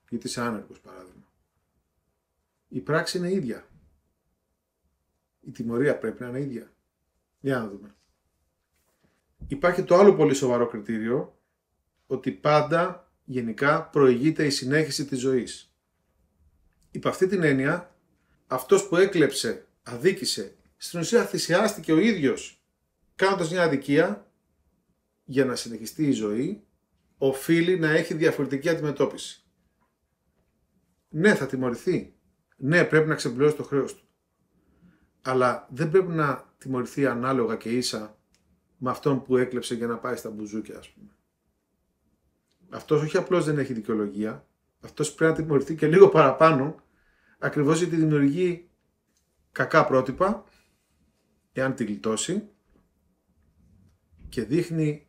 Γιατί είσαι άνεργος, παράδειγμα. Η πράξη είναι ίδια. Η τιμωρία πρέπει να είναι ίδια. Για να δούμε. Υπάρχει το άλλο πολύ σοβαρό κριτήριο, ότι πάντα γενικά προηγείται η συνέχιση της ζωής. Υπ' αυτή την έννοια, αυτός που έκλεψε, αδίκησε, στην ουσία θυσιάστηκε ο ίδιος κάνοντας μια αδικία για να συνεχιστεί η ζωή, οφείλει να έχει διαφορετική αντιμετώπιση. Ναι, θα τιμωρηθεί. Ναι, πρέπει να ξεπληρώσει το χρέος του. Αλλά δεν πρέπει να τιμωρηθεί ανάλογα και ίσα με αυτόν που έκλεψε για να πάει στα μπουζούκια, ας πούμε. Αυτός όχι απλώς δεν έχει δικαιολογία, αυτός πρέπει να τιμωρηθεί και λίγο παραπάνω, ακριβώς γιατί δημιουργεί κακά πρότυπα, εάν τη γλιτώσει, και δείχνει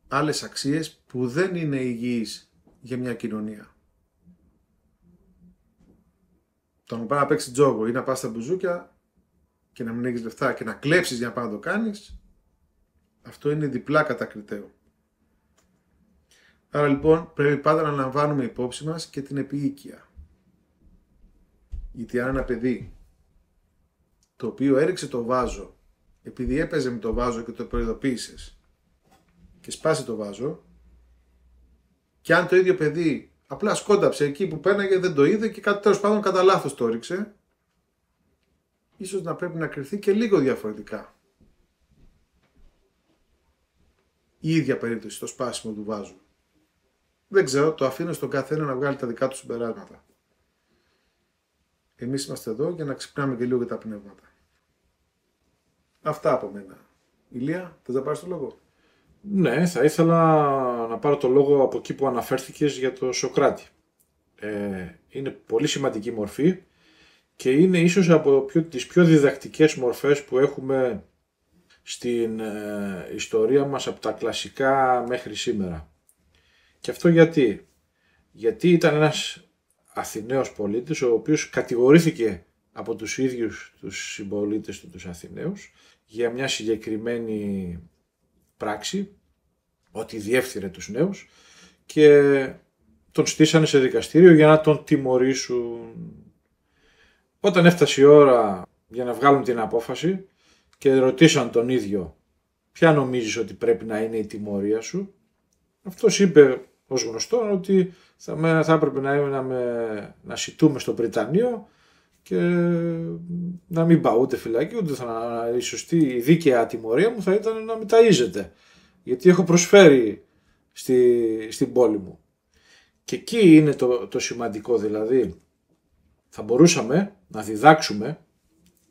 άλλες αξίες που δεν είναι υγιείς για μια κοινωνία. Το να πάει να παίξει τζόγο ή να πας στα μπουζούκια και να μην έχεις λεφτά και να κλέψεις για να πάει να το κάνεις, αυτό είναι διπλά κατακριτέο. Άρα λοιπόν πρέπει πάντα να λαμβάνουμε υπόψη μας και την επίοικια. Γιατί αν ένα παιδί το οποίο έριξε το βάζο επειδή έπαιζε με το βάζο και το προειδοποίησες και σπάσει το βάζο, και αν το ίδιο παιδί απλά σκόνταψε εκεί που πέναγε, δεν το είδε και κάτι τέλος πάντων κατά λάθος το έριξε, ίσως να πρέπει να κριθεί και λίγο διαφορετικά. Η ίδια περίπτωση, το σπάσιμο του βάζου. Δεν ξέρω, το αφήνω στον καθένα να βγάλει τα δικά του συμπεράσματα. Εμείς είμαστε εδώ για να ξυπνάμε και λίγο για τα πνεύματα. Αυτά από μένα. Ηλία, θες να πάρεις το λόγο? Ναι, θα ήθελα να πάρω το λόγο από εκεί που αναφέρθηκες για το Σωκράτη. Είναι πολύ σημαντική μορφή και είναι ίσως από τις πιο διδακτικές μορφές που έχουμε στην ιστορία μας από τα κλασικά μέχρι σήμερα. Και αυτό γιατί? Γιατί ήταν ένας Αθηναίος πολίτης ο οποίος κατηγορήθηκε από τους ίδιους τους συμπολίτες του, τους Αθηναίους, για μια συγκεκριμένη πράξη, ότι διέφθειρε τους νέους, και τον στήσανε σε δικαστήριο για να τον τιμωρήσουν. Όταν έφτασε η ώρα για να βγάλουν την απόφαση και ρωτήσαν τον ίδιο ποια νομίζεις ότι πρέπει να είναι η τιμωρία σου, αυτός είπε ως γνωστό ότι θα έπρεπε να σιτούμε στο Πριτανείο και να μην πάω ούτε φυλακή, ούτε η σωστή, η δίκαια τιμωρία μου θα ήταν να με ταΐζετε, γιατί έχω προσφέρει στην πόλη μου. Και εκεί είναι το σημαντικό, δηλαδή θα μπορούσαμε να διδάξουμε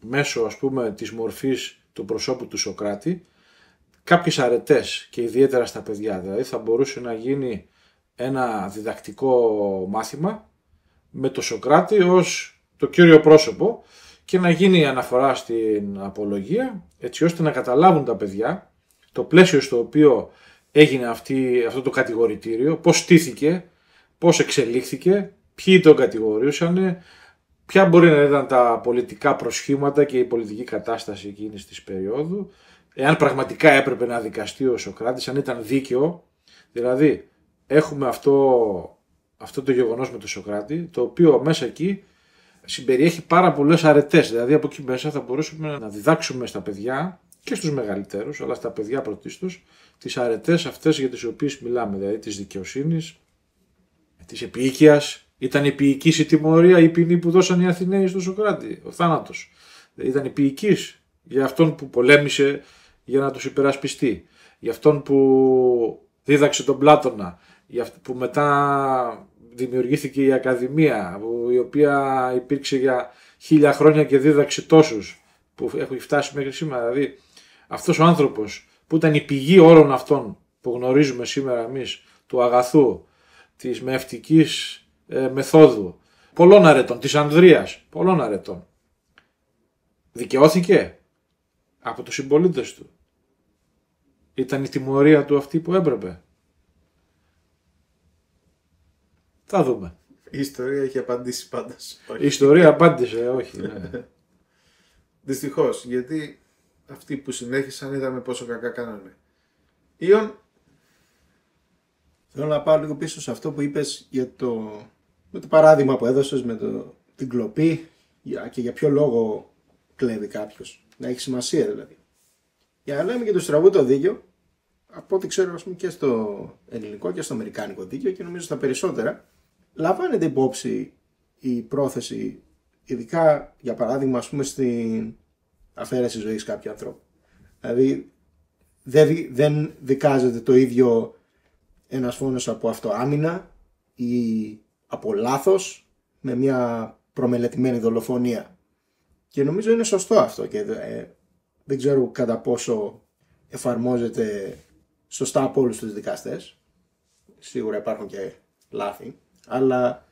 μέσω, ας πούμε, της μορφής του προσώπου του Σωκράτη κάποιες αρετές, και ιδιαίτερα στα παιδιά. Δηλαδή θα μπορούσε να γίνει ένα διδακτικό μάθημα με το Σωκράτη ως το κύριο πρόσωπο και να γίνει αναφορά στην απολογία, έτσι ώστε να καταλάβουν τα παιδιά το πλαίσιο στο οποίο έγινε αυτό το κατηγορητήριο, πώς στήθηκε, πώς εξελίχθηκε, ποιοι τον κατηγορούσαν, ποια μπορεί να ήταν τα πολιτικά προσχήματα και η πολιτική κατάσταση εκείνης της περίοδου, εάν πραγματικά έπρεπε να δικαστεί ο Σωκράτης, αν ήταν δίκαιο. Δηλαδή έχουμε αυτό το γεγονός με τον Σωκράτη, το οποίο μέσα εκεί συμπεριέχει πάρα πολλές αρετές. Δηλαδή από εκεί μέσα θα μπορούσαμε να διδάξουμε στα παιδιά και στους μεγαλύτερους, αλλά στα παιδιά πρωτίστως, τις αρετές αυτές για τις οποίες μιλάμε, δηλαδή της δικαιοσύνης, της επίοικιας. Ήταν επίοικης η τιμωρία, η ποινή που δώσαν οι Αθηναίοι στον Σωκράτη, ο θάνατος. Ήταν επίοικης για αυτόν που πολέμησε για να τους υπερασπιστεί, για αυτόν που δίδαξε τον Πλάτωνα, για αυτό που μετά δημιουργήθηκε η Ακαδημία, η οποία υπήρξε για 1000 χρόνια και δίδαξε τόσους που έχουν φτάσει μέχρι σήμερα. Δηλαδή αυτός ο άνθρωπος που ήταν η πηγή όλων αυτών που γνωρίζουμε σήμερα εμείς, του αγαθού, της μευτικής μεθόδου, πολλών αρετών, της Ανδρείας, πολλών αρετών, δικαιώθηκε από τους συμπολίτες του. Ήταν η τιμωρία του αυτή που έπρεπε? Θα δούμε. Η ιστορία έχει απαντήσει πάντως. Η ιστορία απάντησε, όχι. Ναι. Δυστυχώς, γιατί αυτοί που συνέχισαν είδαμε πόσο κακά κάνανε. Ιον. Θέλω να πάω λίγο πίσω σε αυτό που είπες με το παράδειγμα που έδωσες με την κλοπή και για ποιο λόγο κλέβει κάποιος. Να έχει σημασία δηλαδή. Για να λέμε και το στραβού δίκαιο, από ό,τι ξέρω, ας πούμε, και στο ελληνικό και στο αμερικάνικο δίκαιο, και νομίζω στα περισσότερα, λαμβάνεται υπόψη η πρόθεση, ειδικά για παράδειγμα, ας πούμε, στην αφαίρεση ζωής κάποιου ανθρώπου. Δηλαδή δεν δικάζεται το ίδιο ένας φόνος από αυτοάμυνα ή από λάθος με μια προμελετημένη δολοφονία. Και νομίζω είναι σωστό αυτό και δεν ξέρω κατά πόσο εφαρμόζεται σωστά από όλους τους δικαστές. Σίγουρα υπάρχουν και λάθη, αλλά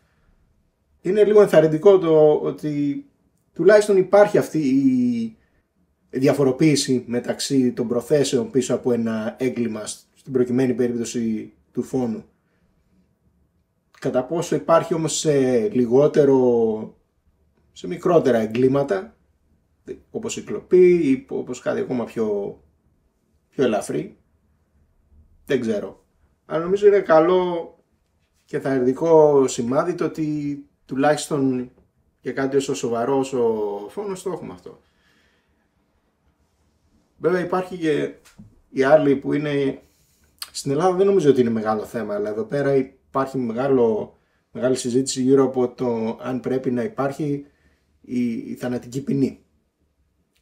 είναι λίγο ενθαρρυντικό το ότι τουλάχιστον υπάρχει αυτή η διαφοροποίηση μεταξύ των προθέσεων πίσω από ένα έγκλημα, στην προκειμένη περίπτωση του φόνου. Κατά πόσο υπάρχει όμως σε μικρότερα εγκλήματα, όπως η κλοπή ή όπως κάτι ακόμα πιο ελαφρύ, δεν ξέρω. Αλλά νομίζω είναι καλό και ενθαρρυντικό σημάδι το ότι τουλάχιστον για κάτι όσο σοβαρό όσο φόνος το έχουμε αυτό. Βέβαια υπάρχει και οι άλλοι που είναι... Στην Ελλάδα δεν νομίζω ότι είναι μεγάλο θέμα, αλλά εδώ πέρα υπάρχει μεγάλη συζήτηση γύρω από το αν πρέπει να υπάρχει η θανατική ποινή.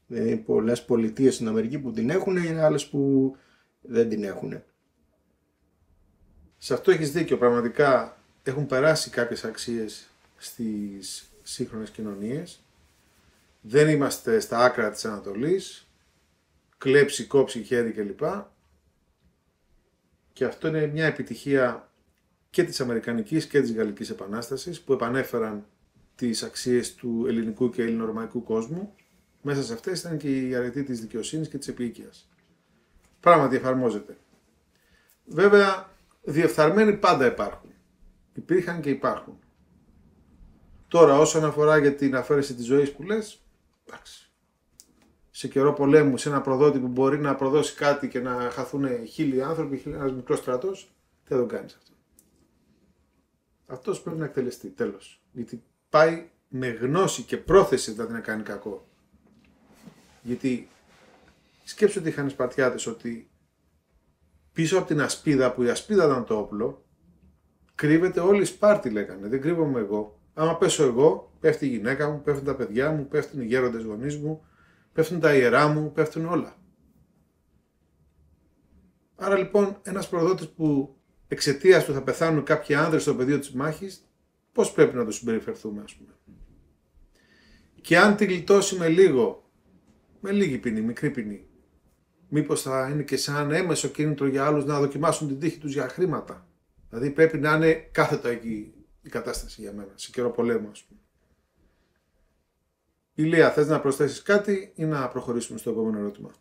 Δηλαδή πολλές πολιτείες στην Αμερική που την έχουν, είναι άλλες που δεν την έχουν. Σε αυτό έχεις δίκιο. Πραγματικά έχουν περάσει κάποιες αξίες στις σύγχρονες κοινωνίες. Δεν είμαστε στα άκρα της Ανατολής. Κλέψει, κόψει χέρι κλπ. Και αυτό είναι μια επιτυχία και της Αμερικανικής και της Γαλλικής Επανάστασης, που επανέφεραν τις αξίες του ελληνικού και ελληνορωμαϊκού κόσμου. Μέσα σε αυτές ήταν και η αρετή της δικαιοσύνης και της επίοικιας. Πράγματι εφαρμόζεται. Βέβαια, διεφθαρμένοι πάντα υπάρχουν. Υπήρχαν και υπάρχουν. Τώρα, όσον αφορά για την αφαίρεση της ζωής που λες, εντάξει. Σε καιρό πολέμου, σε ένα προδότη που μπορεί να προδώσει κάτι και να χαθούν 1.000 άνθρωποι, ένας μικρός στρατός, δεν τον κάνεις αυτό. Αυτός πρέπει να εκτελεστεί, τέλος. Γιατί πάει με γνώση και πρόθεση δηλαδή να κάνει κακό. Γιατί σκέψου ότι είχαν οι Σπαρτιάτες ότι πίσω από την ασπίδα, που η ασπίδα ήταν το όπλο, κρύβεται όλη η Σπάρτη, λέγανε. Δεν κρύβομαι εγώ. Άμα πέσω εγώ, πέφτει η γυναίκα μου, πέφτουν τα παιδιά μου, πέφτουν οι γέροντες γονείς μου, πέφτουν τα ιερά μου, πέφτουν όλα. Άρα λοιπόν ένας προδότης που εξαιτίας του θα πεθάνουν κάποιοι άνδρες στο πεδίο της μάχης, πώς πρέπει να το συμπεριφερθούμε, ας πούμε. Και αν τη γλιτώσει με λίγη ποινή, μικρή ποινή, μήπως θα είναι και σαν έμεσο κίνητρο για άλλους να δοκιμάσουν την τύχη τους για χρήματα. Δηλαδή πρέπει να είναι κάθετα εκεί η κατάσταση για μένα, σε καιρό πολέμου, ας πούμε. Ηλία, θες να προσθέσεις κάτι ή να προχωρήσουμε στο επόμενο ερώτημα?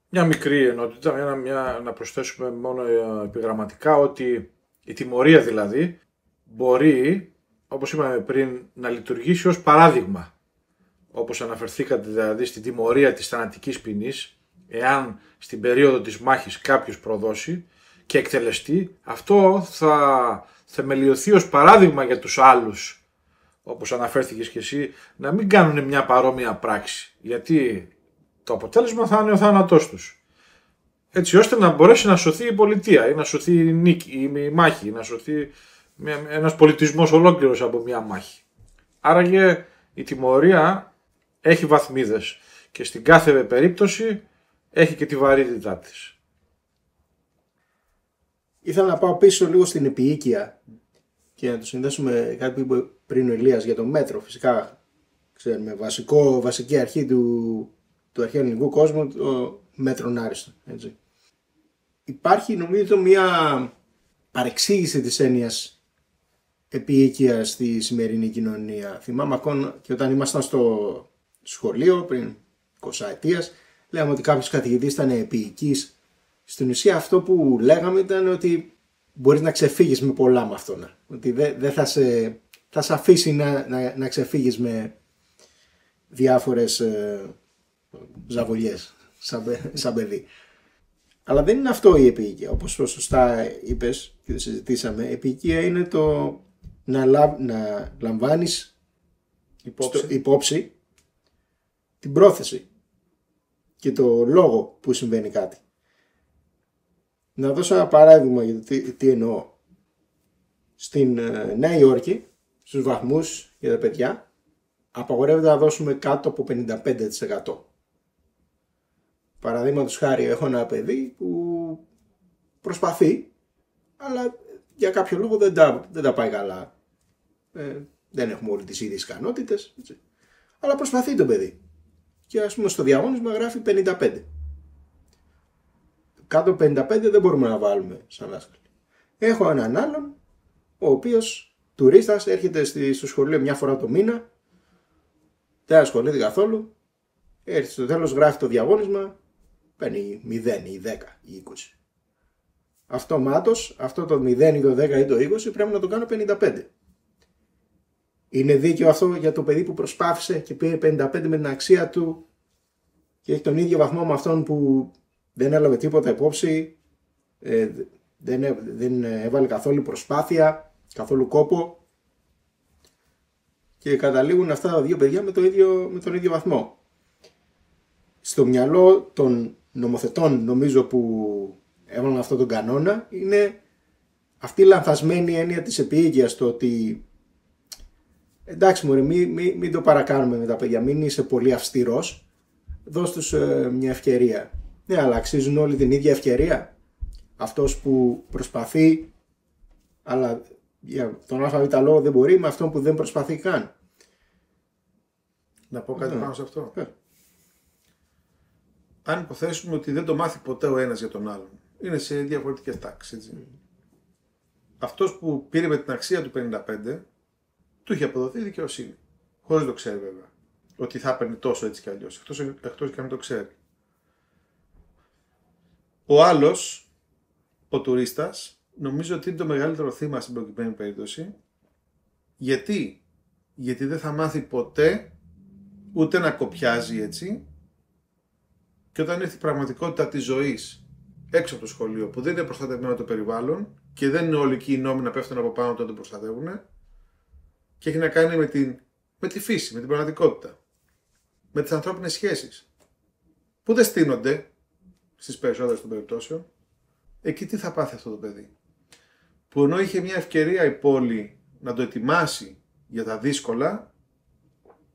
Μια μικρή ενότητα, να προσθέσουμε μόνο επιγραμματικά ότι η τιμωρία δηλαδή μπορεί, όπως είπαμε πριν, να λειτουργήσει ως παράδειγμα. Όπως αναφερθήκατε δηλαδή στην τιμωρία της θανατικής ποινής, εάν στην περίοδο της μάχης κάποιος προδώσει και εκτελεστεί, αυτό θα θεμελιωθεί ως παράδειγμα για τους άλλους, όπως αναφέρθηκες και εσύ, να μην κάνουν μια παρόμοια πράξη. Γιατί το αποτέλεσμα θα είναι ο θάνατός τους. Έτσι ώστε να μπορέσει να σωθεί η πολιτεία ή να σωθεί η νίκη, η μάχη, να σωθεί ένας πολιτισμός ολόκληρος από μια μάχη. Άραγε η τιμωρία έχει βαθμίδες και στην κάθε περίπτωση έχει και τη βαρύτητά της. Ήθελα να πάω πίσω λίγο στην επίοικια και να το συνδέσουμε κάτι που είπε πριν ο Ηλίας για το μέτρο. Φυσικά, ξέρουμε, βασική αρχή του αρχαίου ελληνικού κόσμου, το μέτρον άριστο. Έτσι. Υπάρχει νομίζω μια παρεξήγηση της έννοιας επίοικια στη σημερινή κοινωνία. Θυμάμαι ακόμα και όταν ήμασταν στο σχολείο πριν 20 ετίας, λέγαμε ότι κάποιος καθηγητής ήταν επίοικης. Στην ουσία αυτό που λέγαμε ήταν ότι μπορείς να ξεφύγεις με πολλά με αυτόν. Ότι δεν θα σε αφήσει να ξεφύγεις με διάφορες ζαβολιές σαν παιδί. Αλλά δεν είναι αυτό η επίοικια. Όπως σωστά είπες και το συζητήσαμε, επίοικια είναι το να λαμβάνεις υπόψη την πρόθεση και το λόγο που συμβαίνει κάτι. Να δώσω ένα παράδειγμα για το τι εννοώ. Στην Νέα Υόρκη, στους βαθμούς για τα παιδιά, απαγορεύεται να δώσουμε κάτω από 55%. Παραδείγματος χάρη, έχω ένα παιδί που προσπαθεί, αλλά για κάποιο λόγο δεν τα πάει καλά. Δεν έχουμε όλοι τις ίδιες ικανότητες, αλλά προσπαθεί το παιδί. Και ας πούμε στο διαγώνισμα γράφει 55. Κάτω από 55 δεν μπορούμε να βάλουμε σαν δάσκαλο. Έχω έναν άλλον, ο οποίος τουρίστας έρχεται στο σχολείο μια φορά το μήνα, δεν ασχολείται καθόλου, έρχεται στο τέλος, γράφει το διαγώνισμα, παίρνει 0 ή 10 ή 20. Αυτομάτως αυτό το 0 ή το 10 ή το 20 πρέπει να το κάνω 55. Είναι δίκαιο αυτό για το παιδί που προσπάθησε και πήρε 55 με την αξία του και έχει τον ίδιο βαθμό με αυτόν που δεν έλαβε τίποτα υπόψη, δεν έβαλε καθόλου προσπάθεια, καθόλου κόπο? και καταλήγουν αυτά τα δύο παιδιά με τον ίδιο βαθμό. Στο μυαλό των νομοθετών, νομίζω, που έβαλαν αυτόν τον κανόνα, είναι αυτή η λανθασμένη έννοια της επίοικιας, το ότι εντάξει μωρέ, μην το παρακάνουμε με τα παιδιά, μην είσαι πολύ αυστηρός, δώσ' τους μια ευκαιρία. Ναι, αλλά αξίζουν όλοι την ίδια ευκαιρία. Αυτός που προσπαθεί, αλλά για τον ΑΒ λόγο δεν μπορεί, με αυτόν που δεν προσπαθεί καν. Να πω κάτι πάνω σε αυτό. Αν υποθέσουμε ότι δεν το μάθει ποτέ ο ένας για τον άλλον, είναι σε διαφορετικές τάξεις, έτσι. Αυτός που πήρε με την αξία του 55, του είχε αποδοθεί δικαιοσύνη. Χωρίς να το ξέρει βέβαια. Ότι θα έπαιρνε τόσο έτσι κι αλλιώς. Εκτός και αν το ξέρει. Ο άλλος, ο τουρίστας, νομίζω ότι είναι το μεγαλύτερο θύμα στην προκειμένη περίπτωση. Γιατί δεν θα μάθει ποτέ ούτε να κοπιάζει έτσι, και όταν έρθει η πραγματικότητα της ζωής έξω από το σχολείο, που δεν είναι προστατευμένο το περιβάλλον και δεν είναι όλοι εκεί οι νόμοι να πέφτουν από πάνω όταν το προστατεύουν, και έχει να κάνει με τη φύση, με την πραγματικότητα, με τις ανθρώπινες σχέσεις, που δεν στείνονται στις περισσότερες των περιπτώσεων, εκεί τι θα πάθει αυτό το παιδί? Που ενώ είχε μια ευκαιρία η πόλη να το ετοιμάσει για τα δύσκολα,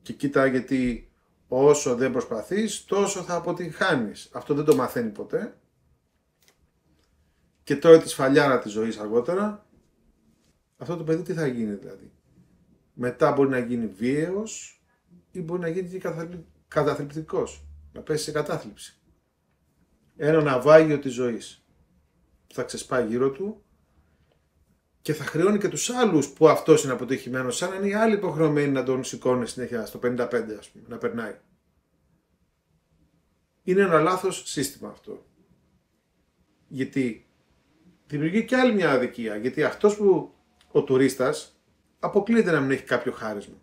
και κοίτα, γιατί όσο δεν προσπαθείς τόσο θα αποτυγχάνεις. Αυτό δεν το μαθαίνει ποτέ. Και τώρα τη σφαλιάρα της ζωής αργότερα, αυτό το παιδί τι θα γίνει δηλαδή? Μετά μπορεί να γίνει βίαιος ή μπορεί να γίνει και καταθλιπτικός. Να πέσει σε κατάθλιψη. Ένα ναυάγιο της ζωής που θα ξεσπάει γύρω του και θα χρεώνει και τους άλλους που αυτός είναι αποτυχημένος, σαν να είναι οι άλλοι υποχρεωμένοι να τον σηκώνει συνέχεια στο 55, ας πούμε, να περνάει. Είναι ένα λάθος σύστημα αυτό. Γιατί δημιουργεί και άλλη μια αδικία. Γιατί αυτός που, ο τουρίστας, αποκλείεται να μην έχει κάποιο χάρισμα.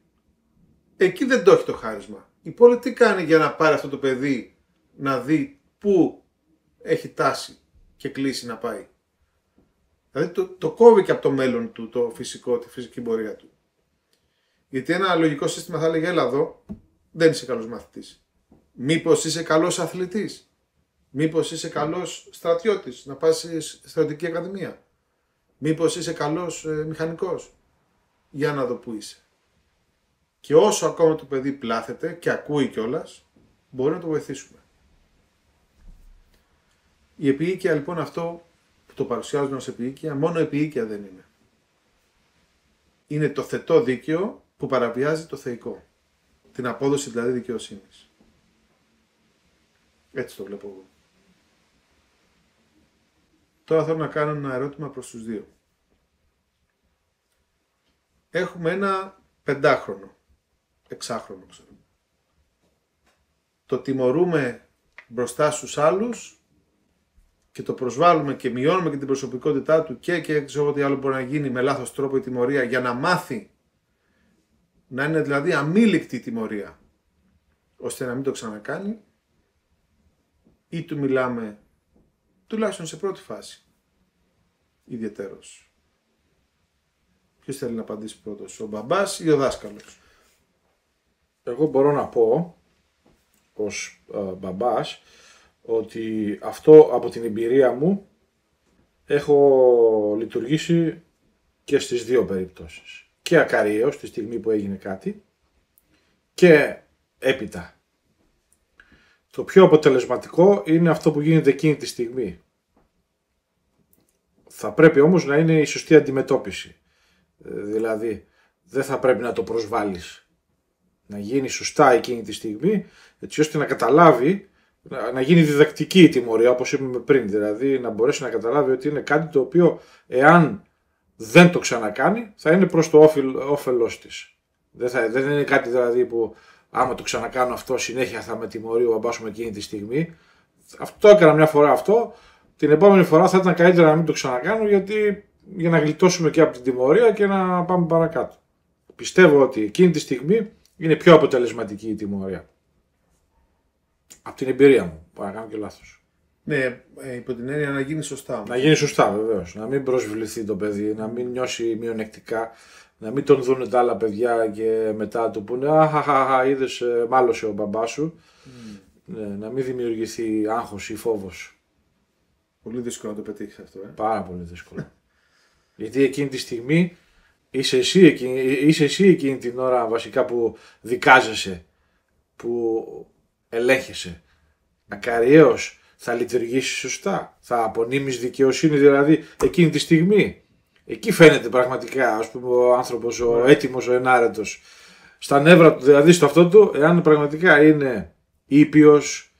Εκεί δεν το έχει το χάρισμα. Η πόλη τι κάνει για να πάρει αυτό το παιδί να δει πού έχει τάση και κλείσει να πάει? Δηλαδή το κόβει και από το μέλλον του το φυσικό, τη φυσική πορεία του. Γιατί ένα λογικό σύστημα θα έλεγε, έλα εδώ, δεν είσαι καλός μαθητής. Μήπως είσαι καλός αθλητής? Μήπως είσαι καλός στρατιώτης, να πας στη στρατιωτική ακαδημία? Μήπως είσαι καλός μηχανικός? Για να δω που είσαι. Και όσο ακόμα το παιδί πλάθεται και ακούει κιόλας, μπορεί να το βοηθήσουμε. Η επίοικια λοιπόν, αυτό που το παρουσιάζουν ως επίοικια, μόνο επίοικια δεν είναι. Είναι το θετό δίκαιο που παραβιάζει το θεϊκό. Την απόδοση δηλαδή δικαιοσύνης. Έτσι το βλέπω εγώ. Τώρα θέλω να κάνω ένα ερώτημα προς τους δύο. Έχουμε ένα 5χρονο, 6χρονο ξέρω. Το τιμωρούμε μπροστά στους άλλους και το προσβάλλουμε και μειώνουμε και την προσωπικότητά του και ξέρω τι άλλο μπορεί να γίνει με λάθος τρόπο η τιμωρία για να μάθει να είναι δηλαδή αμήλικτη η τιμωρία ώστε να μην το ξανακάνει, ή του μιλάμε τουλάχιστον σε πρώτη φάση ιδιαιτέρως? Ποιος θέλει να απαντήσει πρώτος, ο μπαμπάς ή ο δάσκαλος? Εγώ μπορώ να πω ως μπαμπάς ότι αυτό από την εμπειρία μου έχω λειτουργήσει και στις δύο περιπτώσεις. Και ακαρίως τη στιγμή που έγινε κάτι και έπειτα. Το πιο αποτελεσματικό είναι αυτό που γίνεται εκείνη τη στιγμή. Θα πρέπει όμως να είναι η σωστή αντιμετώπιση. Δηλαδή δεν θα πρέπει να το προσβάλλεις. Να γίνει σωστά εκείνη τη στιγμή, έτσι ώστε να καταλάβει, να γίνει διδακτική η τιμωρία, όπως είπαμε πριν. Δηλαδή να μπορέσει να καταλάβει ότι είναι κάτι το οποίο εάν δεν το ξανακάνει θα είναι προς το όφελός της. Δεν είναι κάτι δηλαδή που άμα το ξανακάνω αυτό συνέχεια θα με τιμωρεί ο μπαμπάς μου εκείνη τη στιγμή. Αυτό έκανα μια φορά αυτό, την επόμενη φορά θα ήταν καλύτερα να μην το ξανακάνω, γιατί για να γλιτώσουμε και από την τιμωρία και να πάμε παρακάτω. Πιστεύω ότι εκείνη τη στιγμή είναι πιο αποτελεσματική η τιμωρία. Από την εμπειρία μου, να κάνω και λάθος. Ναι, υπό την έννοια να γίνει σωστά. Να γίνει σωστά βεβαίως, να μην προσβληθεί το παιδί, να μην νιώσει μειονεκτικά, Να μην τον δουν τα άλλα παιδιά και μετά του πούνε αχαχαχα, είδες, μάλωσε ο μπαμπάς σου. Ναι, να μην δημιουργηθεί άγχος ή φόβος. Πολύ δύσκολο να το πετύχεις αυτό. Πάρα πολύ δύσκολο. Γιατί εκείνη τη στιγμή είσαι εσύ εκείνη την ώρα βασικά που δικάζεσαι, που ελέγχεσαι. Ακαριέως θα λειτουργήσεις σωστά, θα απονείμεις δικαιοσύνη δηλαδή εκείνη τη στιγμή. Εκεί φαίνεται πραγματικά, ας πούμε, ο άνθρωπος, ο έτοιμος, ο ενάρετος. Στα νεύρα του, δηλαδή στο αυτό του, εάν πραγματικά είναι ήπιος,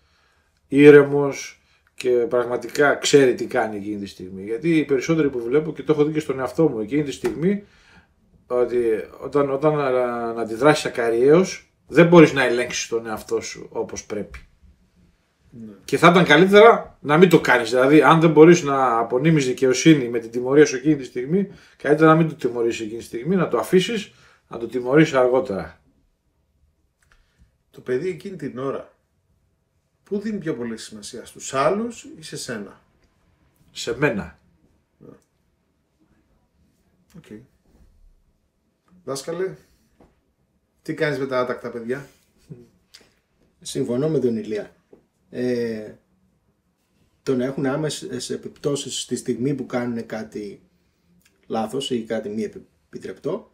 ήρεμος και πραγματικά ξέρει τι κάνει εκείνη τη στιγμή. Γιατί οι περισσότεροι που βλέπω, και το έχω δει και στον εαυτό μου εκείνη τη στιγμή, ότι όταν αντιδράσεις ακαριέως, δεν μπορείς να ελέγξεις τον εαυτό σου όπως πρέπει. Ναι. Και θα ήταν καλύτερα να μην το κάνεις. Δηλαδή, αν δεν μπορείς να απονείμεις δικαιοσύνη με την τιμωρία σου εκείνη τη στιγμή, καλύτερα να μην το τιμωρήσεις εκείνη τη στιγμή, να το αφήσεις, να το τιμωρήσεις αργότερα. Το παιδί εκείνη την ώρα, πού δίνει πιο πολύ σημασία, στους άλλους ή σε σένα? Σε μένα. Οκ. Δάσκαλε, τι κάνεις με τα άτακτα παιδιά? Συμφωνώ με τον Ηλία. Το να έχουν άμεσες επιπτώσεις στη στιγμή που κάνουν κάτι λάθος ή κάτι μη επιτρεπτό,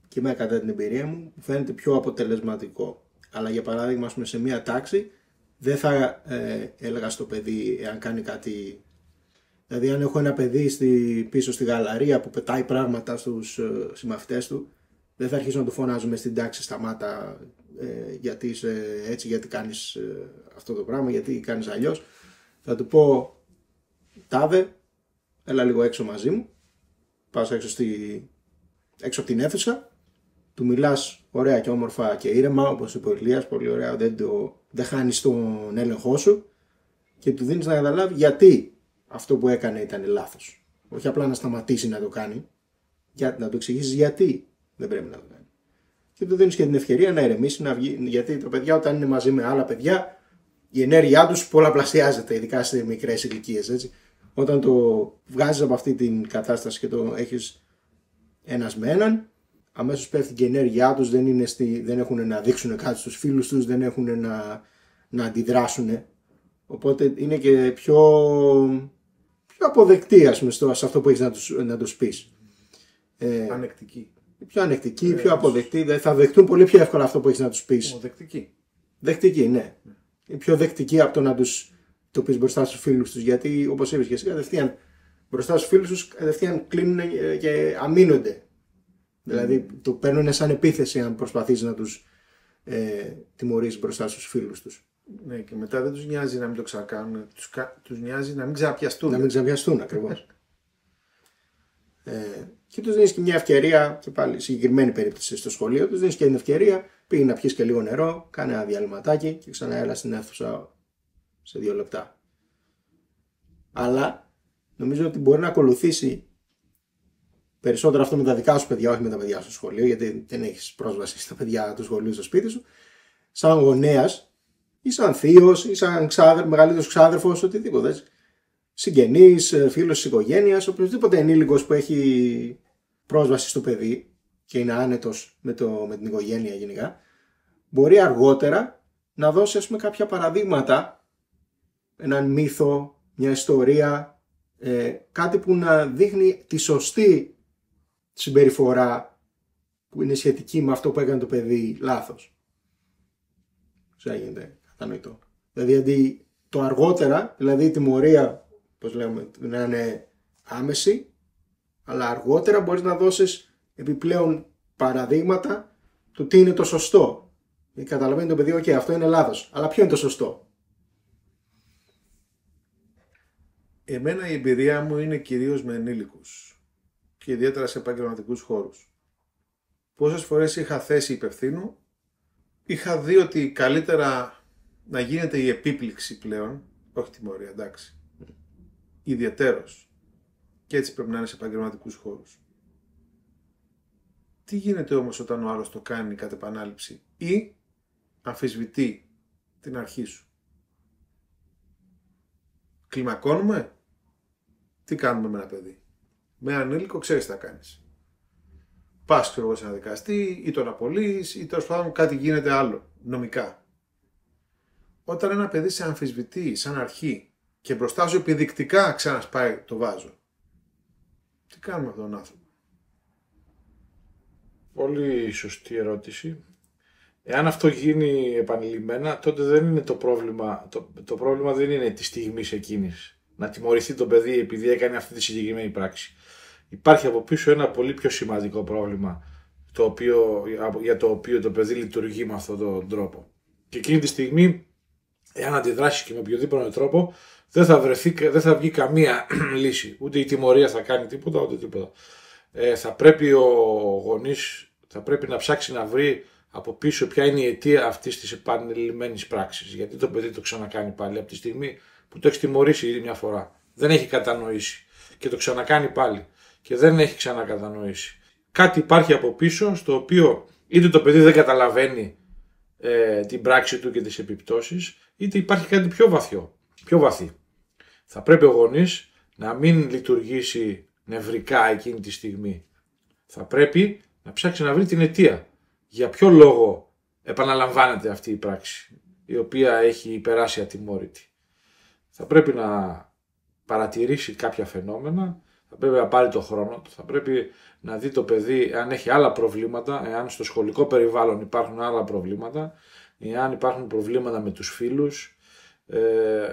και με κατά την εμπειρία μου φαίνεται πιο αποτελεσματικό. Αλλά για παράδειγμα, ας πούμε, σε μία τάξη δεν θα έλεγα στο παιδί εάν κάνει κάτι. Δηλαδή, αν έχω ένα παιδί πίσω στη γαλαρία που πετάει πράγματα στους συμμαθητές του, δεν θα αρχίσω να του φωνάζω μες στην τάξη, σταμάτα, γιατί είσαι έτσι, γιατί κάνεις αυτό το πράγμα, γιατί κάνεις αλλιώς. Θα του πω, τάδε, έλα λίγο έξω μαζί μου, πας έξω από την αίθουσα, του μιλάς ωραία και όμορφα και ήρεμα, όπως είπε ο Ηλίας, πολύ ωραία, δεν χάνεις τον έλεγχό σου, και του δίνεις να καταλάβει γιατί αυτό που έκανε ήταν λάθος. Όχι απλά να σταματήσει να το κάνει, να του εξηγήσεις γιατί δεν πρέπει να το κάνει. Και του δίνεις και την ευκαιρία να ηρεμήσει, να βγει, γιατί τα παιδιά όταν είναι μαζί με άλλα παιδιά, η ενέργειά τους πολλαπλασιάζεται, ειδικά σε μικρές ηλικίες. Έτσι. Όταν το βγάζεις από αυτή την κατάσταση και το έχεις ένας με έναν, αμέσως πέφτει και η ενέργειά τους, δεν έχουν να δείξουν κάτι στους φίλους τους, δεν έχουν να αντιδράσουν. Οπότε είναι και πιο αποδεκτοί, ας πούμε, σε αυτό που έχεις να τους πεις. Ανεκτικοί. Πιο ανεκτικοί, πιο αποδεκτοί, θα δεχτούν πολύ πιο εύκολα αυτό που έχεις να τους πεις. Δεκτικοί. Δεκτικοί, ναι. Πιο δεκτικοί από το να τους το πεις μπροστά στους φίλους τους. Γιατί, όπως είπες και εσύ, κατευθείαν μπροστά στους φίλους τους κατευθείαν κλείνουν και αμήνονται. Δηλαδή το παίρνουν σαν επίθεση αν προσπαθείς να τους τιμωρείς μπροστά στους φίλους τους. Ναι, και μετά δεν τους νοιάζει να μην το ξανακάνουν, τους νοιάζει να μην ξαναπιαστούν. Να μην ξαναπιαστούν, ακριβώς. Και τους δίνεις και μια ευκαιρία, και πάλι συγκεκριμένη περίπτωση στο σχολείο, τους δίνεις και την ευκαιρία, πήγαινε να πιεις και λίγο νερό, κάνε ένα διαλυματάκι και ξανά έλα στην αίθουσα σε 2 λεπτά. Αλλά νομίζω ότι μπορεί να ακολουθήσει περισσότερο αυτό με τα δικά σου παιδιά, όχι με τα παιδιά στο σχολείο, γιατί δεν έχεις πρόσβαση στα παιδιά του σχολείου στο σπίτι σου. Σαν γονέας ή σαν θείος ή σαν μεγαλύτερος ξάδερφος, οτιδήποτε έτσι. Συγγενής, φίλος της οικογένειας, οποιοδήποτε ενήλικος που έχει πρόσβαση στο παιδί και είναι άνετος με την οικογένεια γενικά, μπορεί αργότερα να δώσει, ας πούμε, κάποια παραδείγματα, έναν μύθο, μια ιστορία, κάτι που να δείχνει τη σωστή συμπεριφορά που είναι σχετική με αυτό που έκανε το παιδί λάθος. Ξέρω, γίνεται κατανοητό. Δηλαδή αντί το αργότερα, δηλαδή η τιμωρία, πώς λέμε, να είναι άμεση, αλλά αργότερα μπορείς να δώσεις επιπλέον παραδείγματα του τι είναι το σωστό. Γιατί καταλαβαίνει το παιδί, ok, αυτό είναι λάθος, αλλά ποιο είναι το σωστό. Εμένα η εμπειρία μου είναι κυρίως με ενήλικους και ιδιαίτερα σε επαγγελματικούς χώρους. Πόσες φορές είχα θέση υπευθύνου, είχα δει ότι καλύτερα να γίνεται η επίπληξη πλέον, όχι τιμωρία, εντάξει, ιδιαιτέρως. Και έτσι πρέπει να είναι σε επαγγελματικούς χώρους. Τι γίνεται όμως όταν ο άλλος το κάνει κατ' επανάληψη ή αμφισβητεί την αρχή σου? Κλιμακώνουμε? Τι κάνουμε με ένα παιδί? Με έναν ανήλικο ξέρεις τι θα κάνεις. πας ξέρω εγώ σε ένα δικαστή ή τον απολύεις ή τέλος πάντων κάτι γίνεται άλλο νομικά. Όταν ένα παιδί σε αμφισβητεί σαν αρχή και μπροστά σου επιδεικτικά ξανασπάει το βάζο, τι κάνουμε αυτόν τον άνθρωπο? Πολύ σωστή ερώτηση. Εάν αυτό γίνει επανειλημμένα, τότε δεν είναι το πρόβλημα. Το πρόβλημα δεν είναι τη στιγμή εκείνης. Να τιμωρηθεί το παιδί επειδή έκανε αυτή τη συγκεκριμένη πράξη. Υπάρχει από πίσω ένα πολύ πιο σημαντικό πρόβλημα για το οποίο το παιδί λειτουργεί με αυτόν τον τρόπο. Και εκείνη τη στιγμή, εάν αντιδράσει και με οποιοδήποτε τρόπο, δεν θα βγει καμία λύση. Ούτε η τιμωρία θα κάνει τίποτα, ούτε τίποτα. Θα πρέπει ο γονείς να ψάξει να βρει από πίσω ποια είναι η αιτία αυτής της επανειλημμένης πράξης. Γιατί το παιδί το ξανακάνει πάλι από τη στιγμή που το έχει τιμωρήσει ήδη μια φορά. Δεν έχει κατανοήσει και το ξανακάνει πάλι και δεν έχει ξανακατανοήσει. Κάτι υπάρχει από πίσω στο οποίο είτε το παιδί δεν καταλαβαίνει την πράξη του και τις επιπτώσεις, είτε υπάρχει κάτι πιο βαθύ. Θα πρέπει ο γονείς να μην λειτουργήσει νευρικά εκείνη τη στιγμή. Θα πρέπει να ψάξει να βρει την αιτία. Για ποιο λόγο επαναλαμβάνεται αυτή η πράξη, η οποία έχει περάσει ατιμόρυτη. Θα πρέπει να παρατηρήσει κάποια φαινόμενα, θα πρέπει να πάρει το χρόνο του, θα πρέπει να δει το παιδί αν έχει άλλα προβλήματα, εάν στο σχολικό περιβάλλον υπάρχουν άλλα προβλήματα, εάν υπάρχουν προβλήματα με τους φίλους,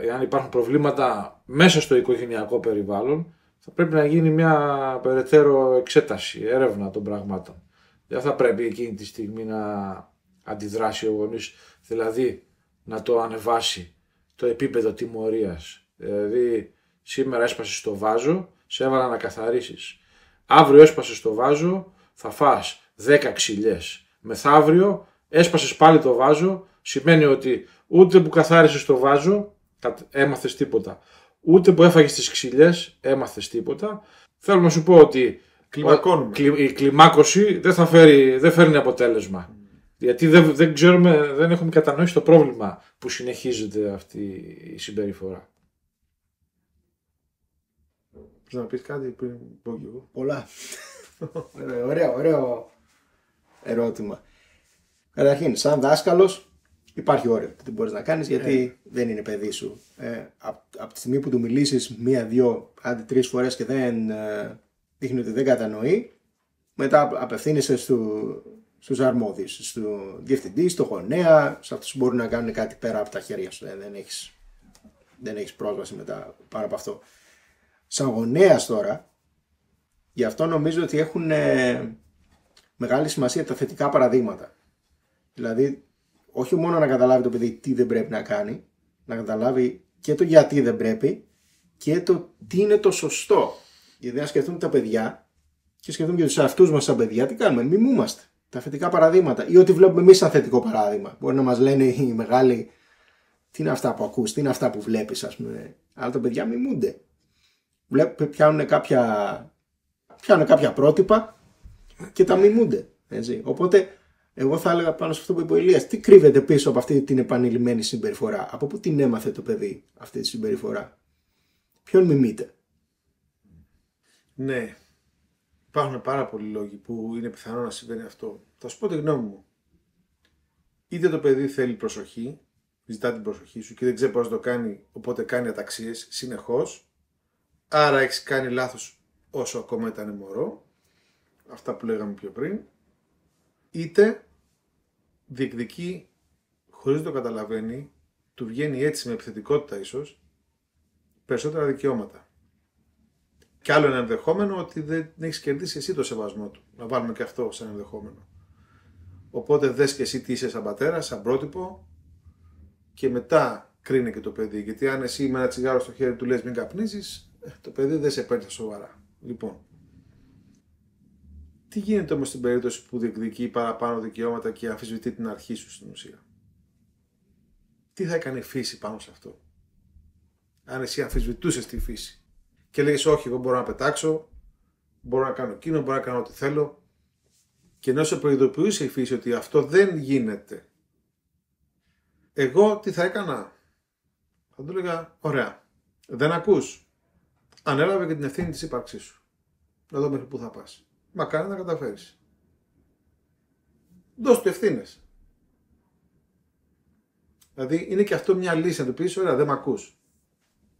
εάν υπάρχουν προβλήματα μέσα στο οικογενειακό περιβάλλον, θα πρέπει να γίνει μια περαιτέρω εξέταση, έρευνα των πραγμάτων. Δεν θα πρέπει εκείνη τη στιγμή να αντιδράσει ο γονείς, δηλαδή να το ανεβάσει το επίπεδο τιμωρίας. Δηλαδή σήμερα έσπασες το βάζο, σε έβαλα να καθαρίσεις. Αύριο έσπασες το βάζο, θα φας 10 ξυλιές. Μεθαύριο έσπασες πάλι το βάζο, σημαίνει ότι ούτε που καθάρισες το βάζο έμαθες τίποτα. Ούτε που έφαγες τις ξυλιές έμαθες τίποτα. Θέλω να σου πω ότι η κλιμάκωση δεν φέρνει αποτέλεσμα. Γιατί δεν έχουμε κατανοήσει το πρόβλημα που συνεχίζεται αυτή η συμπεριφορά. Πρέπει να πεις κάτι πριν πω και εγώ? Πολλά. Ωραίο ερώτημα. Καταρχήν, σαν δάσκαλος υπάρχει όριο τι μπορείς να κάνεις, γιατί δεν είναι παιδί σου. Από τη στιγμή που του μιλήσεις 1, 2, άντε 3 φορές και δεν δείχνει ότι δεν κατανοεί, μετά απευθύνεσαι στους αρμόδιους, στο διευθυντή, στο γονέα, σε αυτούς που μπορούν να κάνουν κάτι πέρα από τα χέρια σου. Δεν έχεις πρόσβαση μετά πάνω από αυτό. Σαν γονέας τώρα, γι' αυτό νομίζω ότι έχουν μεγάλη σημασία τα θετικά παραδείγματα. Δηλαδή, όχι μόνο να καταλάβει το παιδί τι δεν πρέπει να κάνει, να καταλάβει και το γιατί δεν πρέπει και το τι είναι το σωστό. Γιατί να σκεφτούμε τα παιδιά και σκεφτούμε και τους εαυτούς μας σαν παιδιά, τι κάνουμε? Μιμούμαστε τα θετικά παραδείγματα ή ό,τι βλέπουμε εμείς σαν θετικό παράδειγμα. Μπορεί να μας λένε οι μεγάλοι, τι είναι αυτά που ακούς, τι είναι αυτά που βλέπεις, ας πούμε. Αλλά τα παιδιά μιμούνται. Πιάνουν κάποια πρότυπα και τα μιμούνται. Έτσι. Οπότε, εγώ θα έλεγα πάνω σε αυτό που είπε ο Ηλίας, τι κρύβεται πίσω από αυτή την επανειλημμένη συμπεριφορά? Από πού την έμαθε το παιδί αυτή τη συμπεριφορά? Ποιον μιμείται? Ναι, υπάρχουν πάρα πολλοί λόγοι που είναι πιθανό να συμβαίνει αυτό. Θα σου πω τη γνώμη μου. Είτε το παιδί θέλει προσοχή, ζητά την προσοχή σου και δεν ξέρει πώς να το κάνει, οπότε κάνει αταξίες συνεχώς. Άρα έχεις κάνει λάθος όσο ακόμα ήταν μωρό, αυτά που λέγαμε πιο πριν. Είτε διεκδικεί χωρίς να το καταλαβαίνει, του βγαίνει έτσι με επιθετικότητα ίσως, περισσότερα δικαιώματα. Κι άλλο ένα ενδεχόμενο ότι δεν έχεις κερδίσει εσύ το σεβασμό του. Να βάλουμε και αυτό σαν ενδεχόμενο. Οπότε δες και εσύ τι είσαι σαν πατέρα, σαν πρότυπο και μετά κρίνε και το παιδί. Γιατί αν εσύ με ένα τσιγάρο στο χέρι του λες μην καπνίζεις, το παιδί δεν σε παίρνει σοβαρά. Λοιπόν, τι γίνεται όμως στην περίπτωση που διεκδικεί παραπάνω δικαιώματα και αμφισβητεί την αρχή σου στην ουσία? Τι θα έκανε η φύση πάνω σε αυτό? Αν εσύ αμφισβητούσες τη φύση και λέγεις όχι, εγώ μπορώ να πετάξω, μπορώ να κάνω εκείνο, μπορώ να κάνω ό,τι θέλω, και ενώ σε προειδοποιούσε η φύση ότι αυτό δεν γίνεται, εγώ τι θα έκανα? Θα του έλεγα, ωραία, δεν ακούς, ανέλαβε και την ευθύνη της ύπαρξής σου. Να δω μέχρι πού θα πας. Μακάρι να καταφέρεις. Δώσ' του ευθύνες. Δηλαδή είναι και αυτό μια λύση να του πεις: ωραία, δεν μ' ακούς.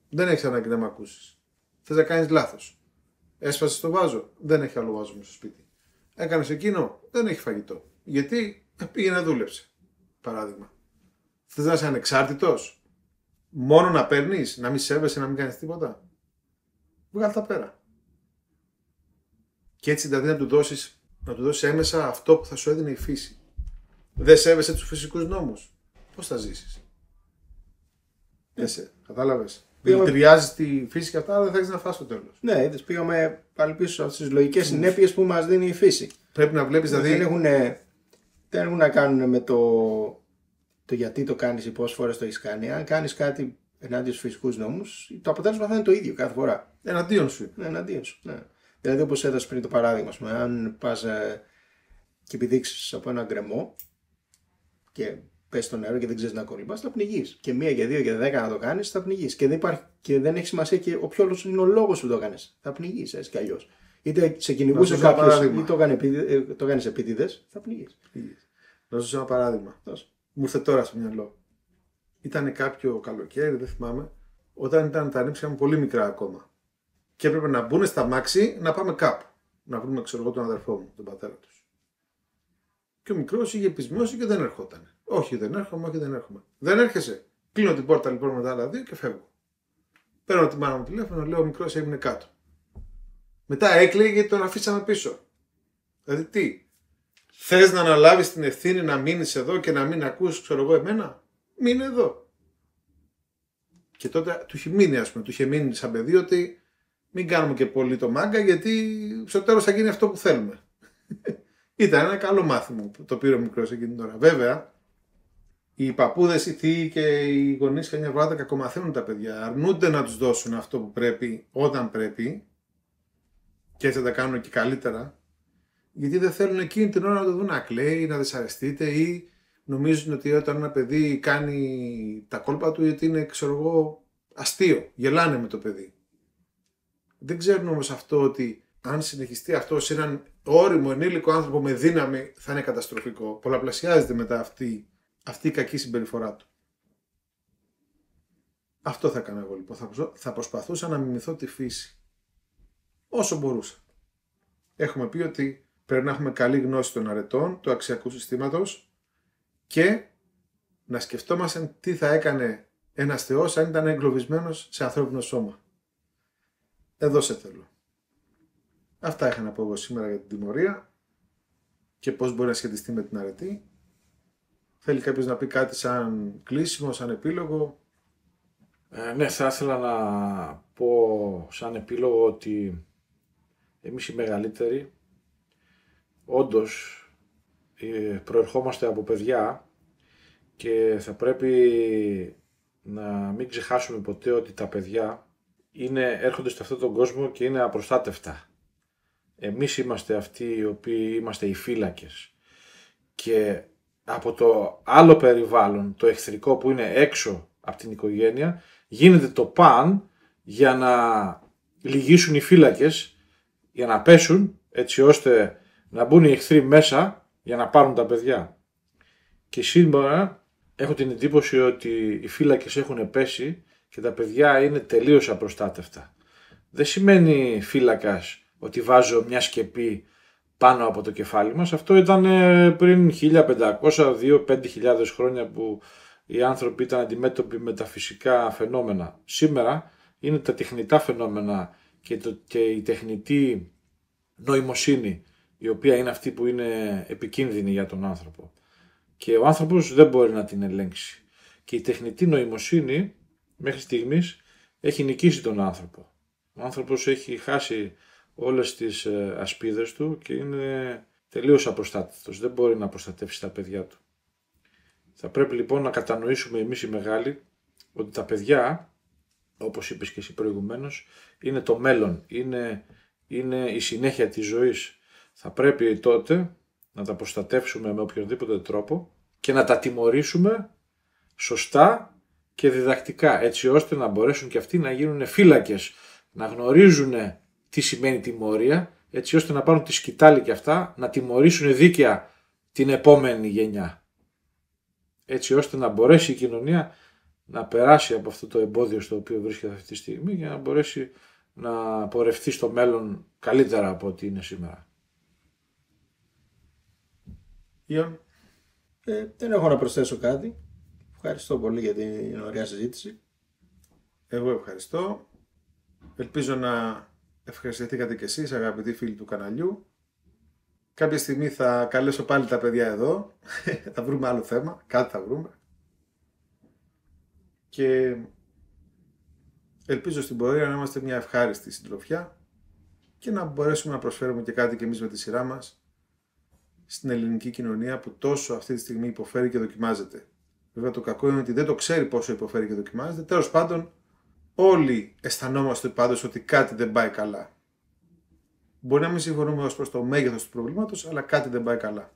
Δεν έχεις ανάγκη να μ' ακούσεις. Θες να κάνεις λάθος. Έσπασες το βάζο, δεν έχει άλλο βάζο μέσα στο σπίτι. Έκανες εκείνο, δεν έχει φαγητό. Γιατί πήγαινε δούλεψε. Παράδειγμα. Θες να είσαι ανεξάρτητος. Μόνο να παίρνεις, να μην σέβεσαι, να μην κάνεις τίποτα. Βγάλ' τα πέρα. Και έτσι δηλαδή να του δώσεις έμεσα αυτό που θα σου έδινε η φύση. Δεν σέβεσαι τους φυσικούς νόμους. Πώς θα ζήσεις. Κατάλαβες. Δηλητηριάζεις τη φύση και αυτά, αλλά δεν θα έχεις να φας στο τέλος. Ναι, είδες, πήγαμε πάλι πίσω στις λογικές συνέπειες που μας δίνει η φύση. Πρέπει να βλέπεις δηλαδή. Δεν έχουν να κάνουν με το γιατί το κάνεις ή πόσες φορές το έχεις κάνει. Αν κάνεις κάτι ενάντια στους φυσικούς νόμους, το αποτέλεσμα θα είναι το ίδιο κάθε φορά. Εναντίον σου. Ναι, εναντίον σου. Ναι. Δηλαδή, όπως έδωσε πριν το παράδειγμα, αν πας και επιδείξεις από ένα γκρεμό και πες στο νερό και δεν ξέρεις να κολυμπάς, θα πνιγείς. Και 1 και 2 και 10 να το κάνεις, θα πνιγείς. Και δεν έχει σημασία και ποιος είναι ο λόγος που το κάνεις. Θα πνιγείς έτσι κι αλλιώς. Είτε σε κυνηγούσε κάποιος ή το κάνεις επίτηδες, θα πνιγείς. Να σου δώσω ένα παράδειγμα. Μου ήρθε τώρα στο μυαλό. Ήταν κάποιο καλοκαίρι, δεν θυμάμαι, όταν τα νύψια είχαμε πολύ μικρά ακόμα. Και έπρεπε να μπουν στα μάξι να πάμε κάπου. Να βρούμε, ξέρω εγώ, τον αδερφό μου, τον πατέρα τους. Και ο μικρός είχε πεισμώσει και δεν ερχόταν. Όχι, δεν έρχομαι, όχι, δεν έρχομαι. Δεν έρχεσαι. Κλείνω την πόρτα λοιπόν με τα άλλα 2 και φεύγω. Παίρνω τη μάνα μου τηλέφωνο, λέω: ο μικρός έμεινε κάτω. Μετά έκλαιγε γιατί τον αφήσαμε πίσω. Δηλαδή τι. Θες να αναλάβεις την ευθύνη να μείνεις εδώ και να μην ακούς, ξέρω εγώ, εμένα. Μείνε εδώ. Και τότε του είχε μείνει, του είχε μείνει σαν παιδί ότι μην κάνουμε και πολύ το μάγκα, γιατί στο τέλος θα γίνει αυτό που θέλουμε. Ήταν ένα καλό μάθημα που το πήρε ο μικρός εκείνη την ώρα. Βέβαια, οι παππούδες, οι θείοι και οι γονείς καμιά φορά κακομαθαίνουν τα παιδιά. Αρνούνται να τους δώσουν αυτό που πρέπει όταν πρέπει και έτσι θα τα κάνουν και καλύτερα. Γιατί δεν θέλουν εκείνη την ώρα να το δουν να κλαίει, να δυσαρεστείται ή νομίζουν ότι όταν ένα παιδί κάνει τα κόλπα του γιατί είναι, ξέρω εγώ, αστείο. Γελάνε με το παιδί. Δεν ξέρουν όμως αυτό ότι αν συνεχιστεί αυτό σε έναν ώριμο ενήλικο άνθρωπο με δύναμη θα είναι καταστροφικό. Πολλαπλασιάζεται μετά αυτή η κακή συμπεριφορά του. Αυτό θα έκανα εγώ λοιπόν. Θα προσπαθούσα να μιμηθώ τη φύση. Όσο μπορούσα. Έχουμε πει ότι πρέπει να έχουμε καλή γνώση των αρετών, του αξιακού συστήματος και να σκεφτόμαστε τι θα έκανε ένας θεός αν ήταν εγκλωβισμένος σε ανθρώπινο σώμα. Εδώ σε θέλω. Αυτά είχα να πω εγώ σήμερα για την τιμωρία και πώς μπορεί να σχετιστεί με την αρετή. Θέλει κάποιος να πει κάτι σαν κλείσιμο, σαν επίλογο? Ναι, θα ήθελα να πω σαν επίλογο ότι εμείς οι μεγαλύτεροι όντως προερχόμαστε από παιδιά και θα πρέπει να μην ξεχάσουμε ποτέ ότι τα παιδιά έρχονται σε αυτόν τον κόσμο και είναι απροστάτευτα. Εμείς είμαστε αυτοί οι οποίοι είμαστε οι φύλακες και από το άλλο περιβάλλον, το εχθρικό που είναι έξω από την οικογένεια, γίνεται το παν για να λυγίσουν οι φύλακες, για να πέσουν έτσι ώστε να μπουν οι εχθροί μέσα για να πάρουν τα παιδιά. Και σήμερα έχω την εντύπωση ότι οι φύλακες έχουν πέσει και τα παιδιά είναι τελείως απροστάτευτα. Δεν σημαίνει φύλακας ότι βάζω μια σκεπή πάνω από το κεφάλι μας. Αυτό ήταν πριν 1500-5.000 χρόνια που οι άνθρωποι ήταν αντιμέτωποι με τα φυσικά φαινόμενα. Σήμερα είναι τα τεχνητά φαινόμενα και η τεχνητή νοημοσύνη, η οποία είναι αυτή που είναι επικίνδυνη για τον άνθρωπο. Και ο άνθρωπος δεν μπορεί να την ελέγξει. Και η τεχνητή νοημοσύνη μέχρι στιγμής έχει νικήσει τον άνθρωπο. Ο άνθρωπος έχει χάσει όλες τις ασπίδες του και είναι τελείως απροστάτευτος. Δεν μπορεί να προστατεύσει τα παιδιά του. Θα πρέπει λοιπόν να κατανοήσουμε εμείς οι μεγάλοι ότι τα παιδιά, όπως είπες και εσύ προηγουμένως, είναι το μέλλον, είναι η συνέχεια της ζωής. Θα πρέπει τότε να τα προστατεύσουμε με οποιοδήποτε τρόπο και να τα τιμωρήσουμε σωστά και διδακτικά, έτσι ώστε να μπορέσουν και αυτοί να γίνουν φύλακες, να γνωρίζουν τι σημαίνει τιμωρία, έτσι ώστε να πάρουν τη σκητάλη και αυτά, να τιμωρήσουν δίκαια την επόμενη γενιά. Έτσι ώστε να μπορέσει η κοινωνία να περάσει από αυτό το εμπόδιο στο οποίο βρίσκεται αυτή τη στιγμή για να μπορέσει να πορευτεί στο μέλλον καλύτερα από ό,τι είναι σήμερα. Ιων. Δεν έχω να προσθέσω κάτι. Ευχαριστώ πολύ για την ωραία συζήτηση. Εγώ ευχαριστώ. Ελπίζω να ευχαριστηθήκατε κι εσείς, αγαπητοί φίλοι του καναλιού. Κάποια στιγμή θα καλέσω πάλι τα παιδιά εδώ. Θα βρούμε άλλο θέμα. Κάτι θα βρούμε. Και ελπίζω στην πορεία να είμαστε μια ευχάριστη συντροφιά και να μπορέσουμε να προσφέρουμε και κάτι κι εμείς με τη σειρά μας στην ελληνική κοινωνία που τόσο αυτή τη στιγμή υποφέρει και δοκιμάζεται. Βέβαια το κακό είναι ότι δεν το ξέρει πόσο υποφέρει και δοκιμάζεται. Τέλος πάντων, όλοι αισθανόμαστε πάντως ότι κάτι δεν πάει καλά. Μπορεί να μην συμφωνούμε ως προς το μέγεθος του προβλήματος, αλλά κάτι δεν πάει καλά.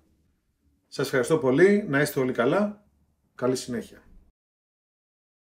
Σας ευχαριστώ πολύ, να είστε όλοι καλά. Καλή συνέχεια.